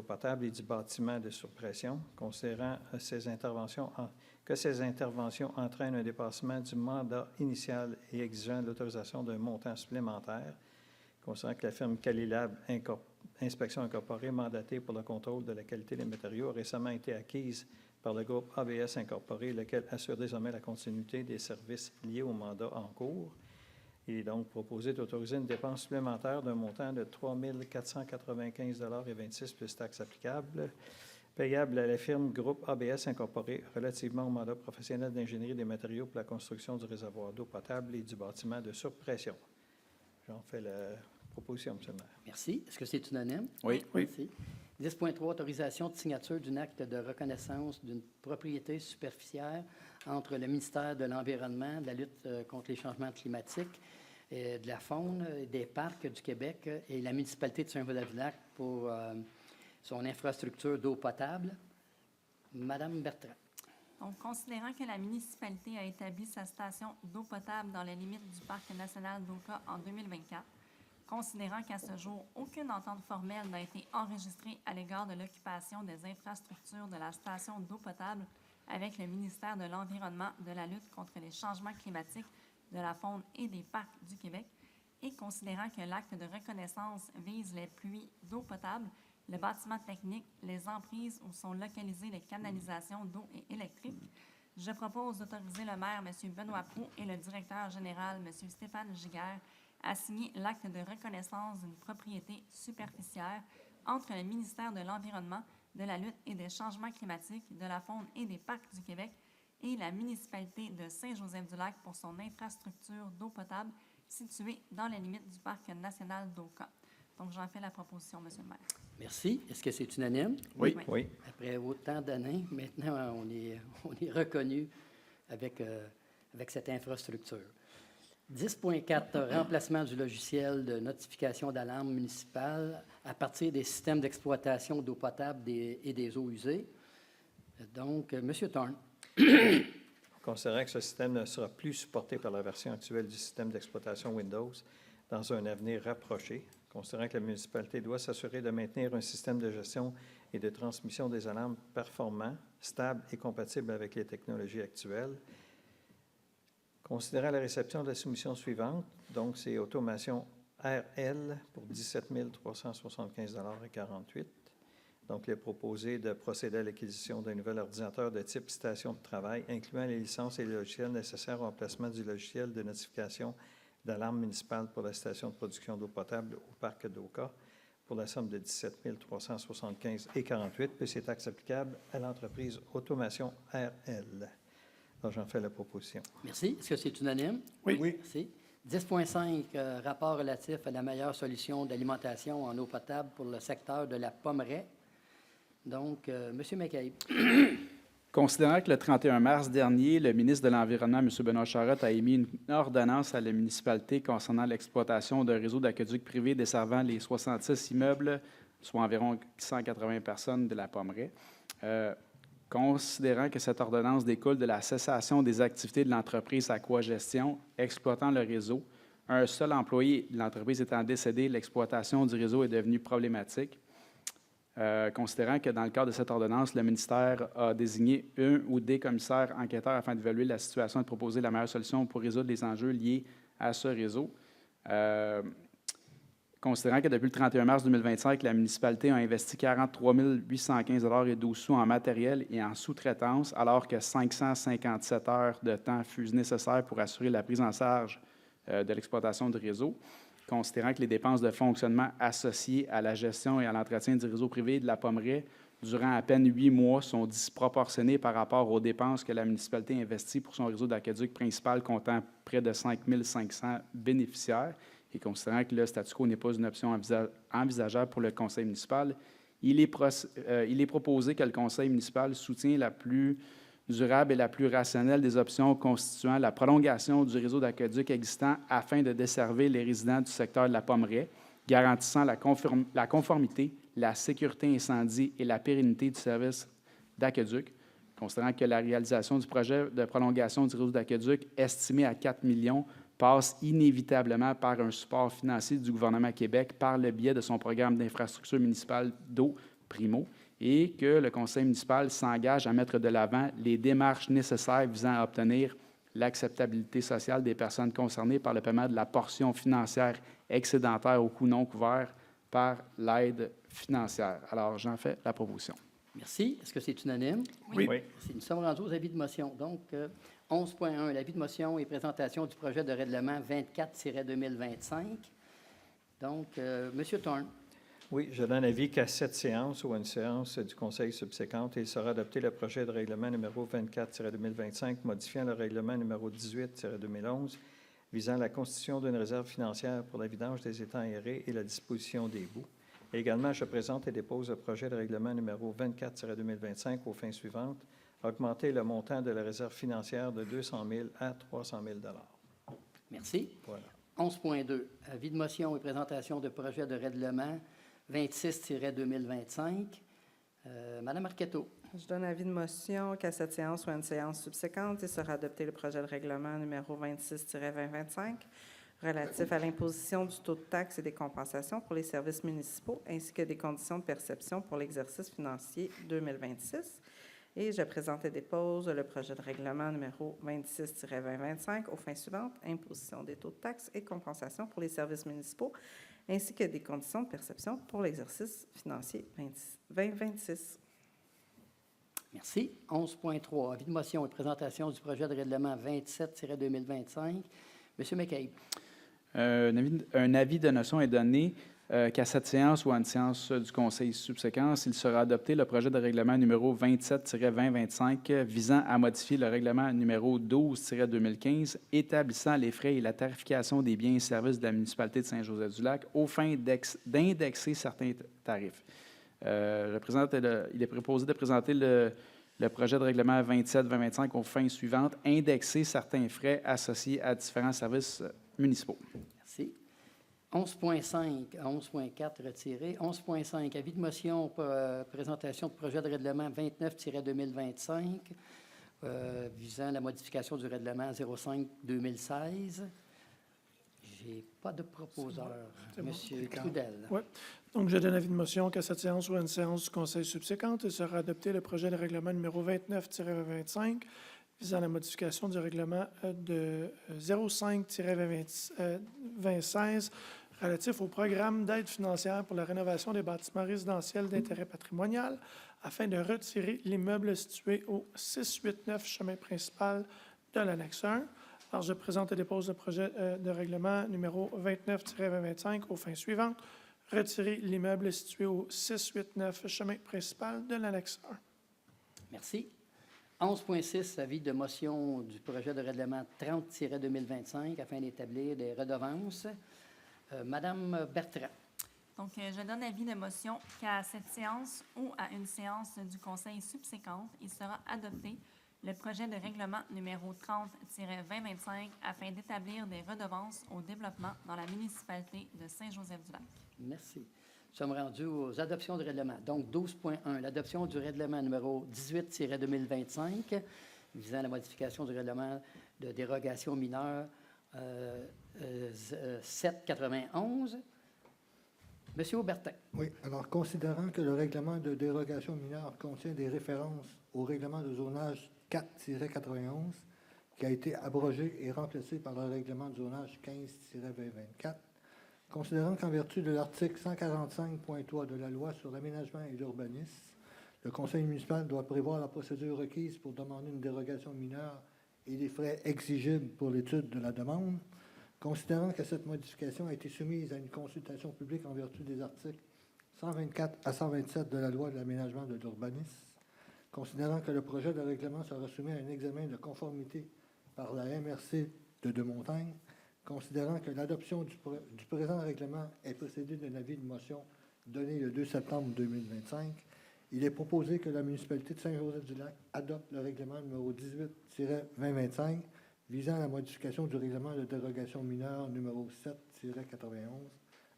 potable et du bâtiment de surpression, considérant que ces interventions entraînent un dépassement du mandat initial et exigeant l'autorisation d'un montant supplémentaire, considérant que la firme Calilab Inspection Incorporée, mandatée pour le contrôle de la qualité des matériaux, a récemment été acquise par le groupe ABS Incorporé, lequel assure désormais la continuité des services liés au mandat en cours. Il est donc proposé d'autoriser une dépense supplémentaire d'un montant de 3 495,26 $ plus taxes applicables, payable à la firme Groupe ABS Incorporé relativement au mandat professionnel d'ingénierie des matériaux pour la construction du réservoir d'eau potable et du bâtiment de surpression. J'en fais la Proposition, M. le maire. Merci. Est-ce que c'est unanime? Oui. Merci. 10.3, autorisation de signature d'un acte de reconnaissance d'une propriété superficiaire entre le ministère de l'Environnement, de la lutte contre les changements climatiques, de la faune et des parcs du Québec et la municipalité de Saint-Wold-à-Villac pour son infrastructure d'eau potable. Madame Bertrand. Donc, considérant que la municipalité a établi sa station d'eau potable dans les limites du Parc national d'Oka en 2024, considérant qu'à ce jour, aucune entente formelle n'a été enregistrée à l'égard de l'occupation des infrastructures de la station d'eau potable avec le ministère de l'Environnement, de la lutte contre les changements climatiques, de la faune et des parcs du Québec, et considérant que l'acte de reconnaissance vise les puits d'eau potable, le bâtiment technique, les emprises où sont localisées les canalisations d'eau et électrique, je propose d'autoriser le maire, M. Benoît Proulx, et le directeur général, M. Stéphane Giguère, à signer l'acte de reconnaissance d'une propriété superficiaire entre le ministère de l'Environnement, de la lutte et des changements climatiques, de la faune et des parcs du Québec et la municipalité de Saint-Joseph-du-Lac pour son infrastructure d'eau potable située dans les limites du Parc national d'Oka. Donc, j'en fais la proposition, M. le maire. Merci. Est-ce que c'est unanime? Oui. Oui. Après autant d'années, maintenant, on est reconnu avec cette infrastructure. 10.4, remplacement du logiciel de notification d'alarme municipale à partir des systèmes d'exploitation d'eau potable et des eaux usées. Donc, M. Thorne. Considérant que ce système ne sera plus supporté par la version actuelle du système d'exploitation Windows dans un avenir rapproché, considérant que la municipalité doit s'assurer de maintenir un système de gestion et de transmission des alarmes performant, stable et compatible avec les technologies actuelles, considérant la réception de la soumission suivante, donc c'est automation RL pour 17 375,48 $. Donc, il est proposé de procéder à l'acquisition d'un nouvel ordinateur de type station de travail, incluant les licences et les logiciels nécessaires au remplacement du logiciel de notification d'alarme municipale pour la station de production d'eau potable au parc d'Oka pour la somme de 17 375,48 $, puis c'est taxe applicable à l'entreprise Automation RL. Donc, j'en fais la proposition. Merci. Est-ce que c'est unanime? Oui. Merci. 10.5, rapport relatif à la meilleure solution d'alimentation en eau potable pour le secteur de la Pommeraie. Donc, M. McCabe. Considérant que le 31 mars dernier, le ministre de l'Environnement, M. Benoît Charette, a émis une ordonnance à la municipalité concernant l'exploitation d'un réseau d'aqueducs privés desservant les 66 immeubles, soit environ 180 personnes de la Pommeraie, considérant que cette ordonnance découle de la cessation des activités de l'entreprise Aquagestion exploitant le réseau, un seul employé de l'entreprise étant décédé, l'exploitation du réseau est devenue problématique. Considérant que dans le cadre de cette ordonnance, le ministère a désigné un ou des commissaires enquêteurs afin d'évaluer la situation et de proposer la meilleure solution pour résoudre les enjeux liés à ce réseau. Considérant que depuis le 31 mars 2025, la municipalité a investi 43 815,12 $ en matériel et en sous-traitance, alors que 557 heures de temps furent nécessaires pour assurer la prise en charge de l'exploitation du réseau. Considérant que les dépenses de fonctionnement associées à la gestion et à l'entretien du réseau privé de la Pommeraie durant à peine 8 mois sont disproportionnées par rapport aux dépenses que la municipalité investit pour son réseau d'aqueduc principal comptant près de 5 500 bénéficiaires, et considérant que le statu quo n'est pas une option envisageable pour le conseil municipal, il est proposé que le conseil municipal soutienne la plus durable et la plus rationnelle des options constituant la prolongation du réseau d'aqueduc existant afin de desservir les résidents du secteur de la Pommeraie, garantissant la conformité, la sécurité incendie et la pérennité du service d'aqueduc, considérant que la réalisation du projet de prolongation du réseau d'aqueduc estimé à 4 millions passe inévitablement par un support financier du gouvernement Québec par le biais de son programme d'infrastructure municipale d'eau Primo, et que le conseil municipal s'engage à mettre de l'avant les démarches nécessaires visant à obtenir l'acceptabilité sociale des personnes concernées par le paiement de la portion financière excédentaire au coût non couvert par l'aide financière. Alors, j'en fais la proposition. Merci. Est-ce que c'est unanime? Oui. Merci. Nous sommes rendus aux avis de motion. Donc, 11.1, l'avis de motion et présentation du projet de règlement 24-2025. Donc, M. Thorne. Oui, je donne avis qu'à cette séance ou à une séance du Conseil subséquente, il sera adopté le projet de règlement numéro 24-2025, modifiant le règlement numéro 18-2011, visant la constitution d'une réserve financière pour la vidange des étangs aérés et la disposition des boues. Et également, je présente et dépose le projet de règlement numéro 24-2025 aux fins suivantes, augmenter le montant de la réserve financière de 200 000 à 300 000 Merci. Voilà. 11.2, avis de motion et présentation de projet de règlement 26-2025. Madame Arquetto. Je donne avis de motion qu'à cette séance ou à une séance subséquente, il sera adopté le projet de règlement numéro 26-2025 relatif à l'imposition du taux de taxe et des compensations pour les services municipaux ainsi que des conditions de perception pour l'exercice financier 2026. Et je présente et dépose le projet de règlement numéro 26-2025 aux fins suivantes, imposition des taux de taxes et compensations pour les services municipaux, ainsi que des conditions de perception pour l'exercice financier 2026. Merci. 11.3, avis de motion et présentation du projet de règlement 27-2025. Monsieur McCabe. Un avis de notion est donné qu'à cette séance ou à une séance du Conseil subséquente, il sera adopté le projet de règlement numéro 27-2025 visant à modifier le règlement numéro 12-2015 établissant les frais et la tarification des biens et services de la municipalité de Saint-Joseph-du-Lac aux fins d'indexer certains tarifs. Il est proposé de présenter le projet de règlement 27-2025 aux fins suivantes, indexer certains frais associés à différents services municipaux. Merci. 11.5 à 11.4 retiré. 11.5, avis de motion pour présentation de projet de règlement 29-2025 visant la modification du règlement 05-2016. J'ai pas de proposeur. C'est bon. Monsieur Trudel. Oui. Donc, je donne avis de motion qu'à cette séance ou à une séance du Conseil subséquente, il sera adopté le projet de règlement numéro 29-25 visant la modification du règlement de 05-2016 relatif au programme d'aide financière pour la rénovation des bâtiments résidentiels d'intérêt patrimonial afin de retirer l'immeuble situé au 689 chemin principal de l'annexe 1. Alors, je présente et dépose le projet de règlement numéro 29-2025 aux fins suivantes. Retirer l'immeuble situé au 689 chemin principal de l'annexe 1. Merci. 11.6, avis de motion du projet de règlement 30-2025 afin d'établir des redevances. Madame Bertrand. Donc, je donne avis de motion qu'à cette séance ou à une séance du Conseil subséquente, il sera adopté le projet de règlement numéro 30-2025 afin d'établir des redevances au développement dans la municipalité de Saint-Joseph-du-Lac. Merci. Nous sommes rendus aux adoptions de règlement. Donc, 12.1, l'adoption du règlement numéro 18-2025 visant la modification du règlement de dérogation mineure 791. Monsieur Aubertin. Oui, alors considérant que le règlement de dérogation mineure contient des références au règlement de zonage 4-91, qui a été abrogé et remplacé par le règlement de zonage 15-2024, considérant qu'en vertu de l'article 145.3 de la loi sur l'aménagement et l'urbanisme, le conseil municipal doit prévoir la procédure requise pour demander une dérogation mineure et les frais exigibles pour l'étude de la demande, considérant que cette modification a été soumise à une consultation publique en vertu des articles 124 à 127 de la loi de l'aménagement de l'urbanisme, considérant que le projet de règlement sera soumis à un examen de conformité par la MRC de Deux-Montagnes, considérant que l'adoption du présent règlement est précédée d'un avis de motion donné le 2 septembre 2025, il est proposé que la municipalité de Saint-Joseph-du-Lac adopte le règlement numéro 18-2025 visant à la modification du règlement de dérogation mineure numéro 7-91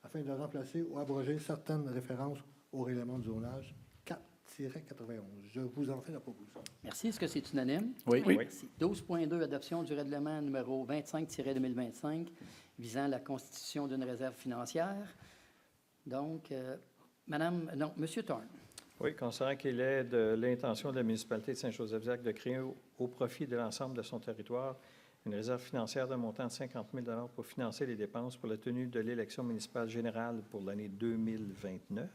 afin de remplacer ou abroger certaines références au règlement de zonage 4-91. Je vous en fais la proposition. Merci. Est-ce que c'est unanime? Oui. Merci. 12.2, adoption du règlement numéro 25-2025 visant la constitution d'une réserve financière. Donc, Monsieur Thorne. Oui, considérant qu'il est de l'intention de la municipalité de Saint-Joseph-du-Lac de créer au profit de l'ensemble de son territoire une réserve financière d'un montant de 50 000 pour financer les dépenses pour la tenue de l'élection municipale générale pour l'année 2029.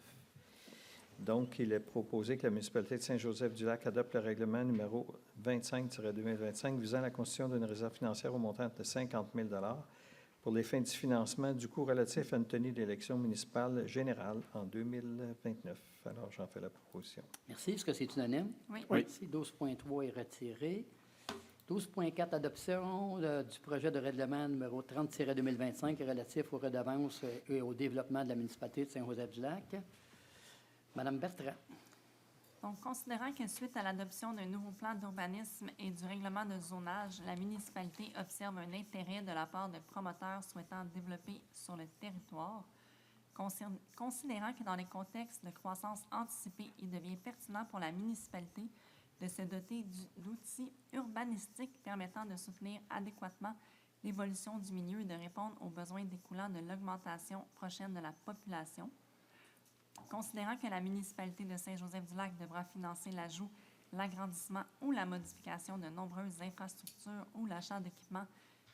Donc, il est proposé que la municipalité de Saint-Joseph-du-Lac adopte le règlement numéro 25-2025 visant la constitution d'une réserve financière au montant de 50 000 pour les fins du financement du coût relatif à une tenue d'élection municipale générale en 2029. Alors, j'en fais la proposition. Merci. Est-ce que c'est unanime? Oui. Merci. 12.3 est retiré. 12.4, adoption du projet de règlement numéro 30-2025 relatif aux redevances et au développement de la municipalité de Saint-Joseph-du-Lac. Madame Bertrand. Donc, considérant que suite à l'adoption d'un nouveau plan d'urbanisme et du règlement de zonage, la municipalité observe un intérêt de la part de promoteurs souhaitant développer sur le territoire, considérant que dans les contextes de croissance anticipée, il devient pertinent pour la municipalité de se doter d'outils urbanistiques permettant de soutenir adéquatement l'évolution du milieu et de répondre aux besoins découlant de l'augmentation prochaine de la population. Considérant que la municipalité de Saint-Joseph-du-Lac devra financer l'ajout, l'agrandissement ou la modification de nombreuses infrastructures ou l'achat d'équipements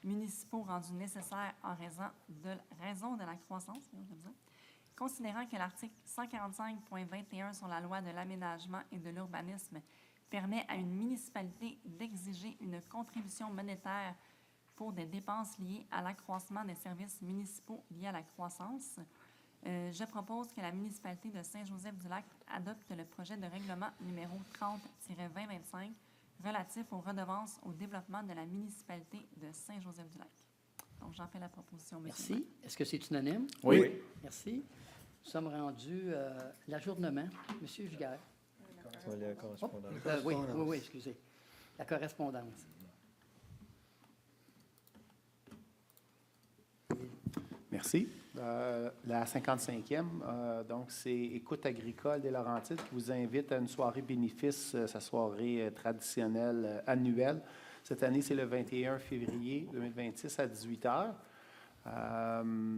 municipaux rendus nécessaires en raison de la croissance, considérant que l'article 145.21 sur la loi de l'aménagement et de l'urbanisme permet à une municipalité d'exiger une contribution monétaire pour des dépenses liées à l'accroissement des services municipaux liés à la croissance, je propose que la municipalité de Saint-Joseph-du-Lac adopte le projet de règlement numéro 30-2025 relatif aux redevances au développement de la municipalité de Saint-Joseph-du-Lac. Donc, j'en fais la proposition, monsieur. Merci. Est-ce que c'est unanime? Oui. Merci. Nous sommes rendus à l'ajournement. Monsieur Giguère. La correspondance. Oui, excusez. La correspondance. Merci. La 55e, donc c'est Écoute agricole des Laurentides qui vous invite à une soirée bénéfice, sa soirée traditionnelle annuelle. Cette année, c'est le 21 février 2026 à 18h.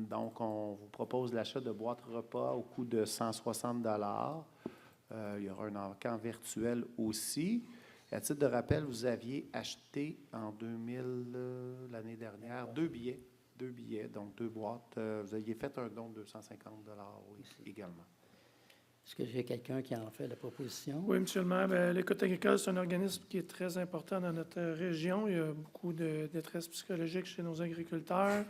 Donc, on vous propose l'achat de boîtes repas au coût de 160 $. Il y aura un encan virtuel aussi. À titre de rappel, vous aviez acheté en 2000, l'année dernière, deux billets, donc 2 boîtes. Vous aviez fait un don de 250 $ également. Est-ce que j'ai quelqu'un qui en fait la proposition? Oui, monsieur le maire. L'Écoute agricole, c'est un organisme qui est très important dans notre région. Il y a beaucoup de détresse psychologique chez nos agriculteurs.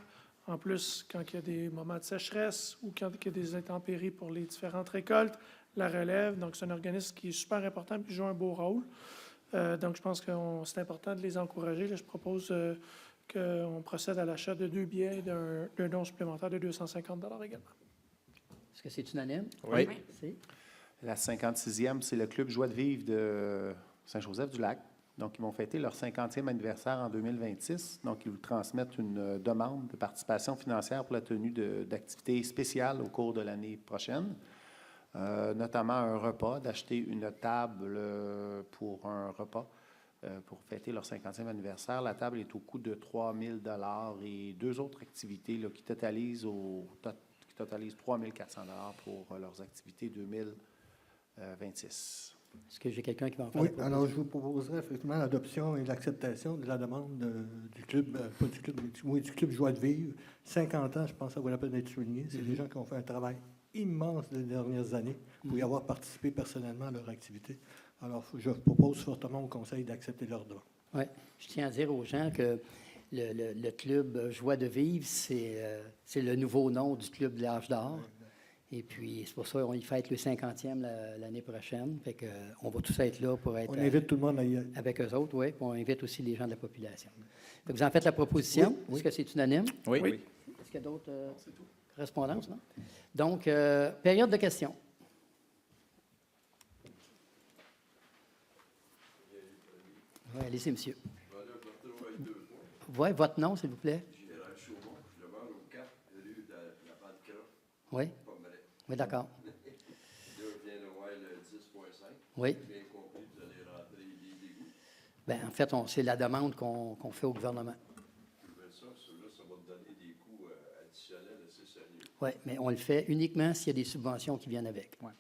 En plus, quand il y a des moments de sécheresse ou quand il y a des intempéries pour les différentes récoltes, la relève. Donc, c'est un organisme qui est super important et qui joue un beau rôle. Donc, je pense que c'est important de les encourager. Là, je propose qu'on procède à l'achat de 2 billets et d'un don supplémentaire de 250 $ également. Est-ce que c'est unanime? Oui. Merci. La 56e, c'est le Club Joie de vivre de Saint-Joseph-du-Lac. Donc, ils vont fêter leur 50e anniversaire en 2026. Donc, ils vous transmettent une demande de participation financière pour la tenue d'activités spéciales au cours de l'année prochaine, notamment un repas, d'acheter une table pour un repas pour fêter leur 50e anniversaire. La table est au coût de 3 000 $ et 2 autres activités là, qui totalisent 3 400 $ pour leurs activités 2026. Est-ce que j'ai quelqu'un qui va en faire Oui, la proposition? alors je vous proposerai effectivement l'adoption et l'acceptation de la demande du club, pas du club, mais du club Joie de vivre. 50 ans, je pense que ça vaut la peine d'être souligné. C'est des gens qui ont fait un travail immense les dernières années pour y avoir participé personnellement à leur activité. Alors, je propose fortement au Conseil d'accepter leur don. Oui, je tiens à dire aux gens que le club Joie de vivre, c'est le nouveau nom du club de l'âge d'or. Et puis, c'est pour ça qu'on y fête le 50e l'année prochaine. Fait qu'on va tous être là pour être... On invite tout le monde à y aller. Avec eux autres, oui. Puis on invite aussi les gens de la population. Fait que vous en faites la proposition. Oui. Est-ce que c'est unanime? Oui. Est-ce qu'il y a d'autres correspondances? Non? Donc, période de questions. Oui, allez-y, monsieur. Oui, votre nom, s'il vous plaît. Général Chaumont, je demeure au 4 rue de la Vente-Croix, Oui, Pomerette. oui, d'accord. Là, je viens de voir le 10.5. Oui. J'ai bien compris que vous allez rentrer les égouts. Bien, en fait, c'est la demande qu'on fait au gouvernement. Je veux ça, ça va me donner des coûts additionnels assez sérieux. Oui, mais on le fait uniquement s'il y a des subventions qui viennent avec. Ouais, on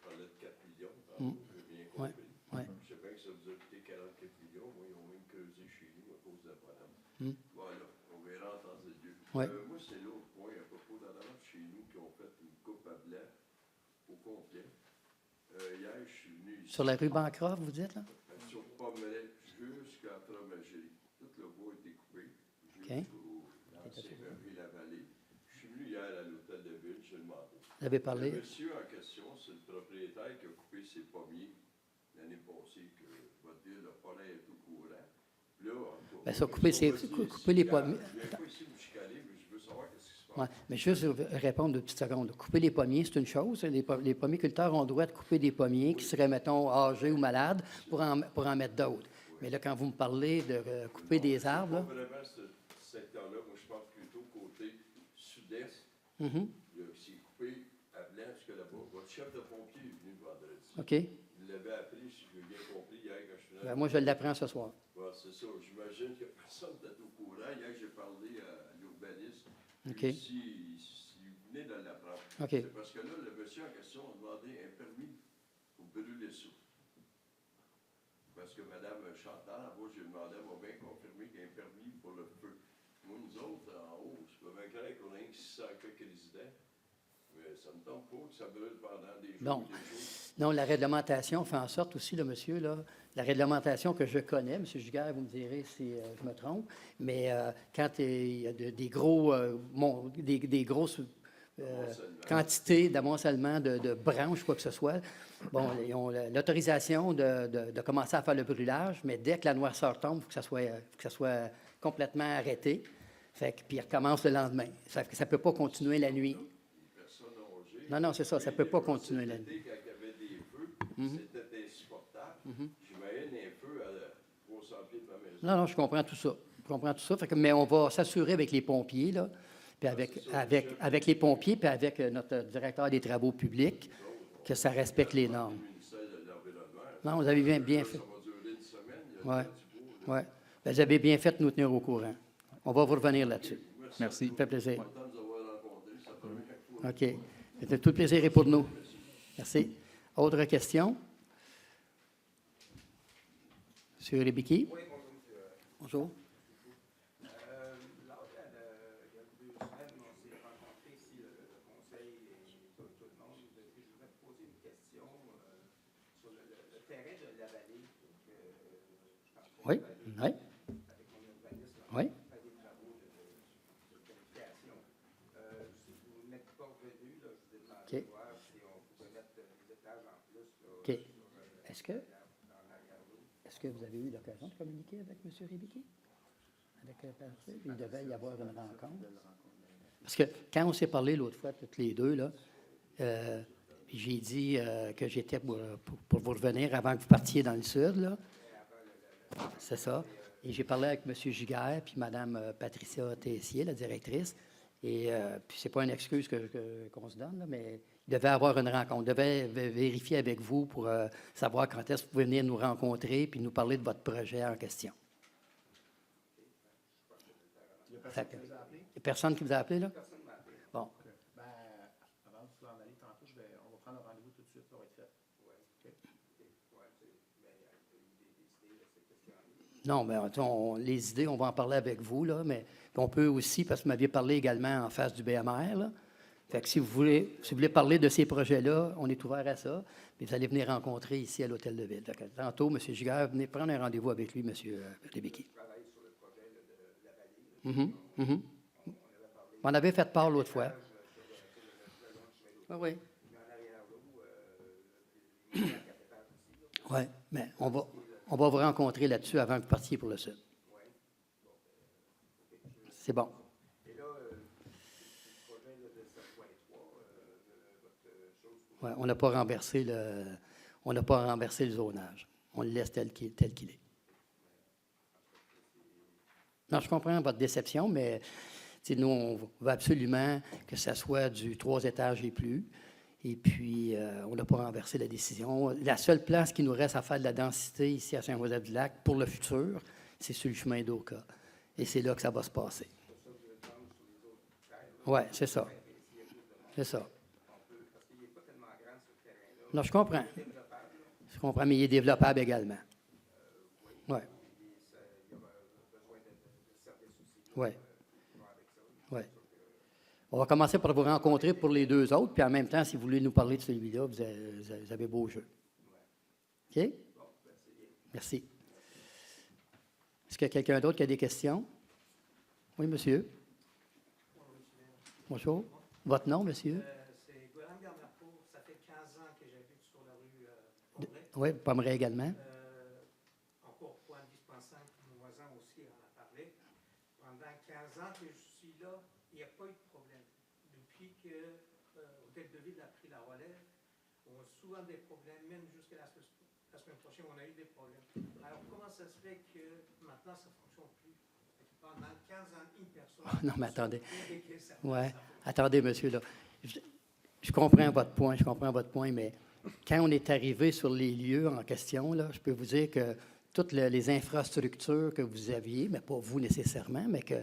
parlait de 4 millions, tantôt, j'ai bien compris. Ouais. Je sais bien que ça vous a coûté 44 millions. Moi, ils ont même creusé chez nous à cause de la bonhomme. Voilà, on verra en temps et lieu. Ouais. Moi, c'est l'autre point à propos d'en avant chez nous qui ont fait une coupe à blanc au complet. Hier, je suis venu ici. Sur la rue Bancroft, vous dites, là? Sur Pomerette jusqu'à Fromagerie. Tout le bois a été coupé OK. jusqu'au l'ancien et la vallée. Je suis venu hier à l'hôtel de ville, j'ai demandé. Vous avez parlé? Le monsieur en question, c'est le propriétaire qui a coupé ses pommiers l'année passée, que votre ville n'a pas l'air tout courant. Ben ça, couper les pommiers. Je viens pas ici me chicaner, mais je veux savoir qu'est-ce qui se passe. Ouais, mais juste répondre de petites secondes. Couper les pommiers, c'est une chose. Les pommiculteurs ont le droit de couper des pommiers qui seraient, mettons, âgés ou malades pour en mettre d'autres. Mais là, quand vous me parlez de couper des arbres, là, Pas vraiment ce secteur-là. Moi, je pense plutôt côté sud-est. mhm, C'est coupé à blanc jusque là-bas. Votre chef de pompier est venu vendredi. OK. Il l'avait appelé, si j'ai bien compris, hier quand je suis Ben, moi, je l'apprends ce soir. Bon, c'est ça. J'imagine que personne n'était au courant. Hier, j'ai parlé à l'urbaniste. OK. Si vous venez de l'apprendre. OK. C'est parce que là, le monsieur en question a demandé un permis pour brûler sous. Parce que Mme Chantal, en bas, j'ai demandé, elle m'a bien confirmé qu'il y a un permis pour le feu. Moi, nous autres, en haut, c'est pas bien correct qu'on ait 600 quelques résidents. Mais ça me tombe pas que ça brûle pendant des jours. Non. Des jours. Non, la réglementation fait en sorte aussi, là, monsieur, là, la réglementation que je connais, M. Giguère, vous me direz si je me trompe, mais quand il y a des grosses quantités d'amoncellement de branches, quoi que ce soit, bon, ils ont l'autorisation de commencer à faire le brûlage, mais dès que la noirceur tombe, il faut que ça soit complètement arrêté. Fait que, puis ils recommencent le lendemain. Ça ne peut pas continuer la nuit. Non, non, c'est ça, ça ne peut pas continuer la nuit. Quand il y avait des feux, c'était insupportable. J'imagine un feu à 300 pieds de ma maison. Non, non, je comprends tout ça. Je comprends tout ça. Fait que, mais on va s'assurer avec les pompiers, là, puis avec les pompiers, puis avec notre directeur des travaux publics, que ça respecte les normes. Le ministère de l'Environnement. Non, vous avez bien fait. Ça va durer une semaine. Il y a Oui, du beau. oui. Ben, vous avez bien fait de nous tenir au courant. On va vous revenir là-dessus. Merci. Ça fait plaisir. Content de vous avoir rencontré. Ça fait bien fois. OK. Tout le plaisir est pour nous. Merci. Autre question? Monsieur Ribicki? Oui, bonjour, monsieur. Bonjour. Lors il y a 2 semaines, on s'est rencontrés ici, le conseil et tout le monde. Je voudrais te poser une question sur le terrain de la vallée. Je suis en train Oui, d'évaluer oui, avec mon urbaniste, oui. on fait des travaux de qualification. Si vous n'êtes pas revenu, là, je vous ai demandé OK. de voir si on pouvait mettre des étages en plus. Là, OK. Est-ce que, dans l'arrière-rue. est-ce que vous avez eu l'occasion de communiquer avec M. Ribicki? Avec il devait y avoir une rencontre. Parce que quand on s'est parlé l'autre fois, toutes les deux, là, j'ai dit que j'étais pour vous revenir avant que vous partiez dans le sud, là. C'est ça. Et j'ai parlé avec M. Giguère puis Mme Patricia Tessier, la directrice. Et puis, c'est pas une excuse qu'on se donne, là, mais il devait avoir une rencontre. Il devait vérifier avec vous pour savoir quand est-ce que vous pouvez venir nous rencontrer puis nous parler de votre projet en question. Il n'y a personne qui vous a appelé, là? Bon. Ben, avant de vous en aller tantôt, on va prendre un rendez-vous tout de suite, ça va être fait. Non, mais les idées, on va en parler avec vous, là, mais on peut aussi, parce que vous m'aviez parlé également en face du BMR, là. Fait que si vous voulez parler de ces projets-là, on est ouvert à ça. Mais vous allez venir rencontrer ici à l'Hôtel de Ville. Fait que tantôt, M. Giguère, venez prendre un rendez-vous avec lui, M. Ribicki. On avait fait part l'autre fois. Oui, oui. Oui, mais on va vous rencontrer là-dessus avant que vous partiez pour le Sud. C'est bon. Et là, le projet de 7.3, votre chose pour Ouais, on n'a pas renversé le zonage. On le laisse tel qu'il est. Non, je comprends votre déception, mais nous, on veut absolument que ça soit du 3 étages et plus. Et puis, on n'a pas renversé la décision. La seule place qui nous reste à faire de la densité ici à Saint-Joseph-du-Lac pour le futur, c'est sur le chemin d'Oka. Et c'est là que ça va se passer. Oui, c'est ça. C'est ça. Non, je comprends. Je comprends, mais il est développable également. Oui. Oui. Oui. On va commencer par vous rencontrer pour les deux autres, puis en même temps, si vous voulez nous parler de celui-là, vous avez beau jeu. OK? Merci. Est-ce qu'il y a quelqu'un d'autre qui a des questions? Oui, monsieur. Bonjour. Votre nom, monsieur? C'est Guérin Bernardcourt. Ça fait 15 ans que j'habite sur la rue Pomeray. Oui, Pomeray également. Encore point dispensaire, mon voisin aussi a ans que je suis là, il n'y a pas eu de problème. Depuis que l'Hôtel de Ville a pris la relève, on a souvent des problèmes, même jusqu'à la semaine prochaine, on a eu des problèmes. Alors, comment ça se fait que maintenant, ça ne fonctionne plus? Pendant 15 ans, une personne... Ah, non, mais attendez. Et que ça- Ouais. Attendez, monsieur, là. Je comprends votre point, mais quand on est arrivé sur les lieux en question, là, je peux vous dire que toutes les infrastructures que vous aviez, mais pas vous nécessairement, mais que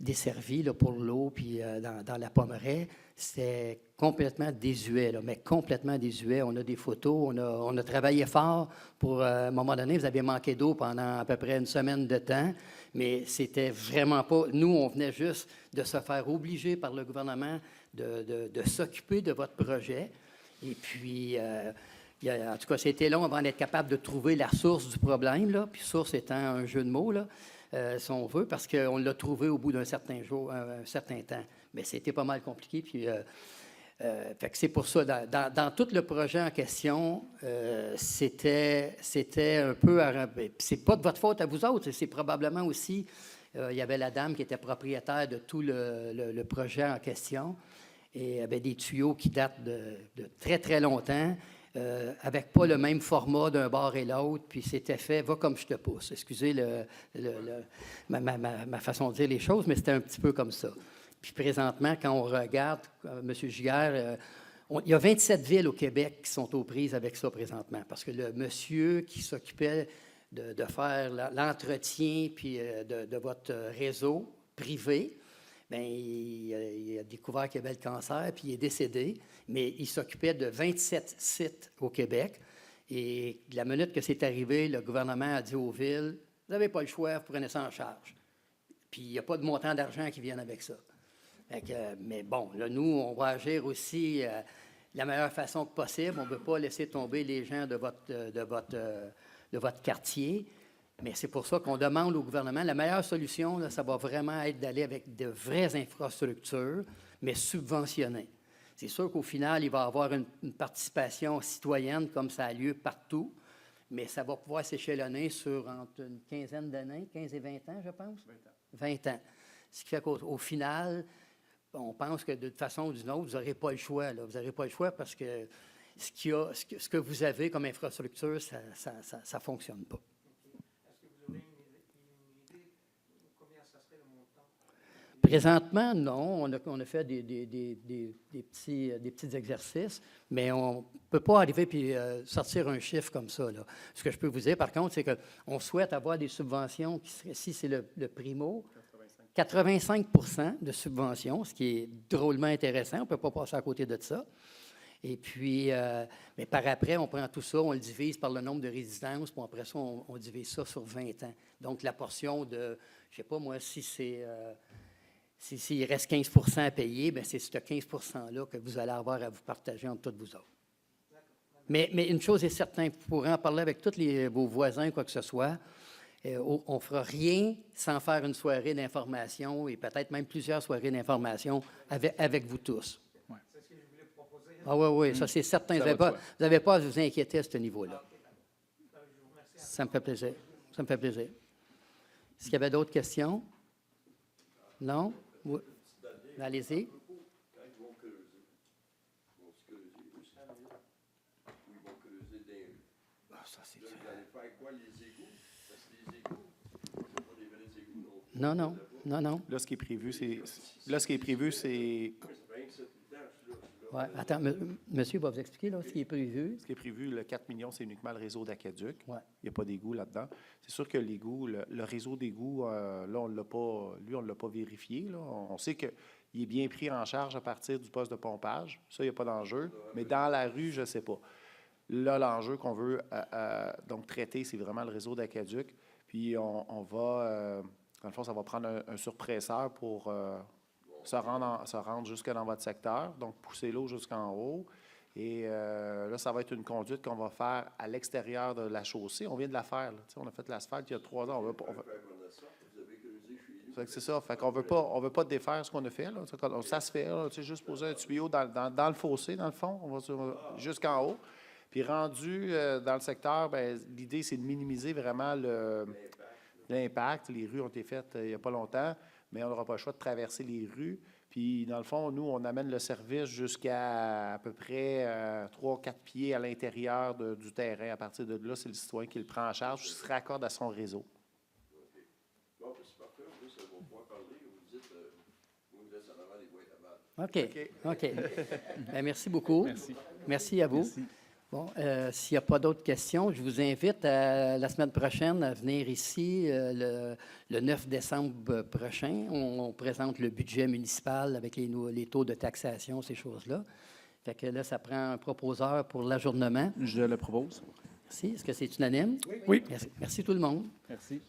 desservies là, pour l'eau, puis dans la Pommeraye, c'était complètement désuet, là, mais complètement désuet. On a des photos, on a travaillé fort pour, à un moment donné, vous avez manqué d'eau pendant à peu près une semaine de temps, mais c'était vraiment pas... Nous, on venait juste de se faire obliger par le gouvernement de s'occuper de votre projet. Et puis, en tout cas, c'était long avant d'être capable de trouver la source du problème, là, puis source étant un jeu de mots, là, si on veut, parce qu'on l'a trouvé au bout d'un certain jour, un certain temps. Mais c'était pas mal compliqué, puis... fait que c'est pour ça, dans tout le projet en question, c'était un peu... C'est pas de votre faute à vous autres, c'est probablement aussi... il y avait la dame qui était propriétaire de tout le projet en question, et il y avait des tuyaux qui datent de très, très longtemps, avec pas le même format d'un bord et l'autre, puis c'était fait, va comme je te pousse. Excusez ma façon de dire les choses, mais c'était un petit peu comme ça. Puis présentement, quand on regarde, M. Giguère, il y a 27 villes au Québec qui sont aux prises avec ça présentement, parce que le monsieur qui s'occupait de faire l'entretien puis de votre réseau privé, bien, il a découvert qu'il avait le cancer, puis il est décédé, mais il s'occupait de 27 sites au Québec. Et la minute que c'est arrivé, le gouvernement a dit aux villes, vous n'avez pas le choix, vous prenez ça en charge. Puis il n'y a pas de montant d'argent qui vienne avec ça. Mais bon, là, nous, on va agir aussi de la meilleure façon que possible. On ne veut pas laisser tomber les gens de votre quartier. Mais c'est pour ça qu'on demande au gouvernement, la meilleure solution, là, ça va vraiment être d'aller avec de vraies infrastructures, mais subventionnées. C'est sûr qu'au final, il va y avoir une participation citoyenne, comme ça a lieu partout, mais ça va pouvoir s'échelonner sur entre une quinzaine d'années, 15 et 20 ans, je pense. 20 ans. Ce qui fait qu'au final, on pense que de toute façon ou d'une autre, vous n'aurez pas le choix. Là. Vous n'aurez pas le choix parce que ce que vous avez comme infrastructure, ça ne fonctionne pas. Présentement, non. On a fait des petits exercices, mais on ne peut pas arriver et sortir un chiffre comme ça. Là. Ce que je peux vous dire, par contre, c'est qu'on souhaite avoir des subventions qui seraient, si c'est le primo, 85 de subventions, ce qui est drôlement intéressant. On ne peut pas passer à côté de ça. Et puis, mais par après, on prend tout ça, on le divise par le nombre de résidences, puis après ça, on divise ça sur 20 ans. Donc, la portion de, je ne sais pas moi, si c'est... S'il reste 15 à payer, bien, c'est ce 15 $-là que vous allez avoir à vous partager entre toutes vous autres. Mais une chose est certaine, vous pourrez en parler avec tous vos voisins, quoi que ce soit. On ne fera rien sans faire une soirée d'information et peut-être même plusieurs soirées d'information avec vous tous. C'est ce que je voulais proposer. Ah oui, ça c'est certain. Vous n'avez pas à vous inquiéter à ce niveau-là. Ça me fait plaisir. Ça me fait plaisir. Est-ce qu'il y avait d'autres questions? Non? Oui. Allez-y. Quand ils vont creuser, ils vont se creuser où ça va? Ou ils vont creuser des rues? Ça, c'est... Là, vous allez faire quoi, les égouts? Parce que les égouts, c'est pas des vrais égouts non plus. Non. Là, ce qui est prévu, c'est... Ouais. Attends, monsieur va vous expliquer là, ce qui est prévu. Ce qui est prévu, le 4 millions, c'est uniquement le réseau d'aqueduc. Ouais. Il n'y a pas d'égout là-dedans. C'est sûr que l'égout, le réseau d'égout, là, on ne l'a pas vérifié. Là. On sait qu'il est bien pris en charge à partir du poste de pompage. Ça, il n'y a pas d'enjeu. Mais dans la rue, je ne sais pas. Là, l'enjeu qu'on veut donc traiter, c'est vraiment le réseau d'aqueduc. Puis on va, dans le fond, ça va prendre un surpresseur pour se rendre jusque dans votre secteur, donc pousser l'eau jusqu'en haut. Et là, ça va être une conduite qu'on va faire à l'extérieur de la chaussée. On vient de la faire. Là. On a fait l'asphalte il y a 3 ans. C'est ça. Fait qu'on on veut pas défaire ce qu'on a fait. Là. Ça se fait. Là, juste poser un tuyau dans le fossé, dans le fond. On va jusqu'en haut. Puis rendu dans le secteur, bien, l'idée, c'est de minimiser vraiment l'impact. Les rues ont été faites il n'y a pas longtemps. mais on n'aura pas le choix de traverser les rues. Puis, dans le fond, nous, on amène le service jusqu'à peu près 3-4 pieds à l'intérieur du terrain. À partir de là, c'est le citoyen qui le prend en charge, qui se raccorde à son réseau. Bon, ben, c'est parfait. En plus, on va pouvoir parler. Vous dites, vous laissez en avant les boîtes à mal. OK. Ben, merci beaucoup. Merci. Merci à vous. Merci. Bon, s'il n'y a pas d'autres questions, je vous invite la semaine prochaine à venir ici, le 9 décembre prochain. On présente le budget municipal avec les taux de taxation, ces choses-là. Fait que là, ça prend un proposeur pour l'ajournement. Je le propose. Merci. Est-ce que c'est unanime? Oui. Merci. Merci tout le monde. Merci.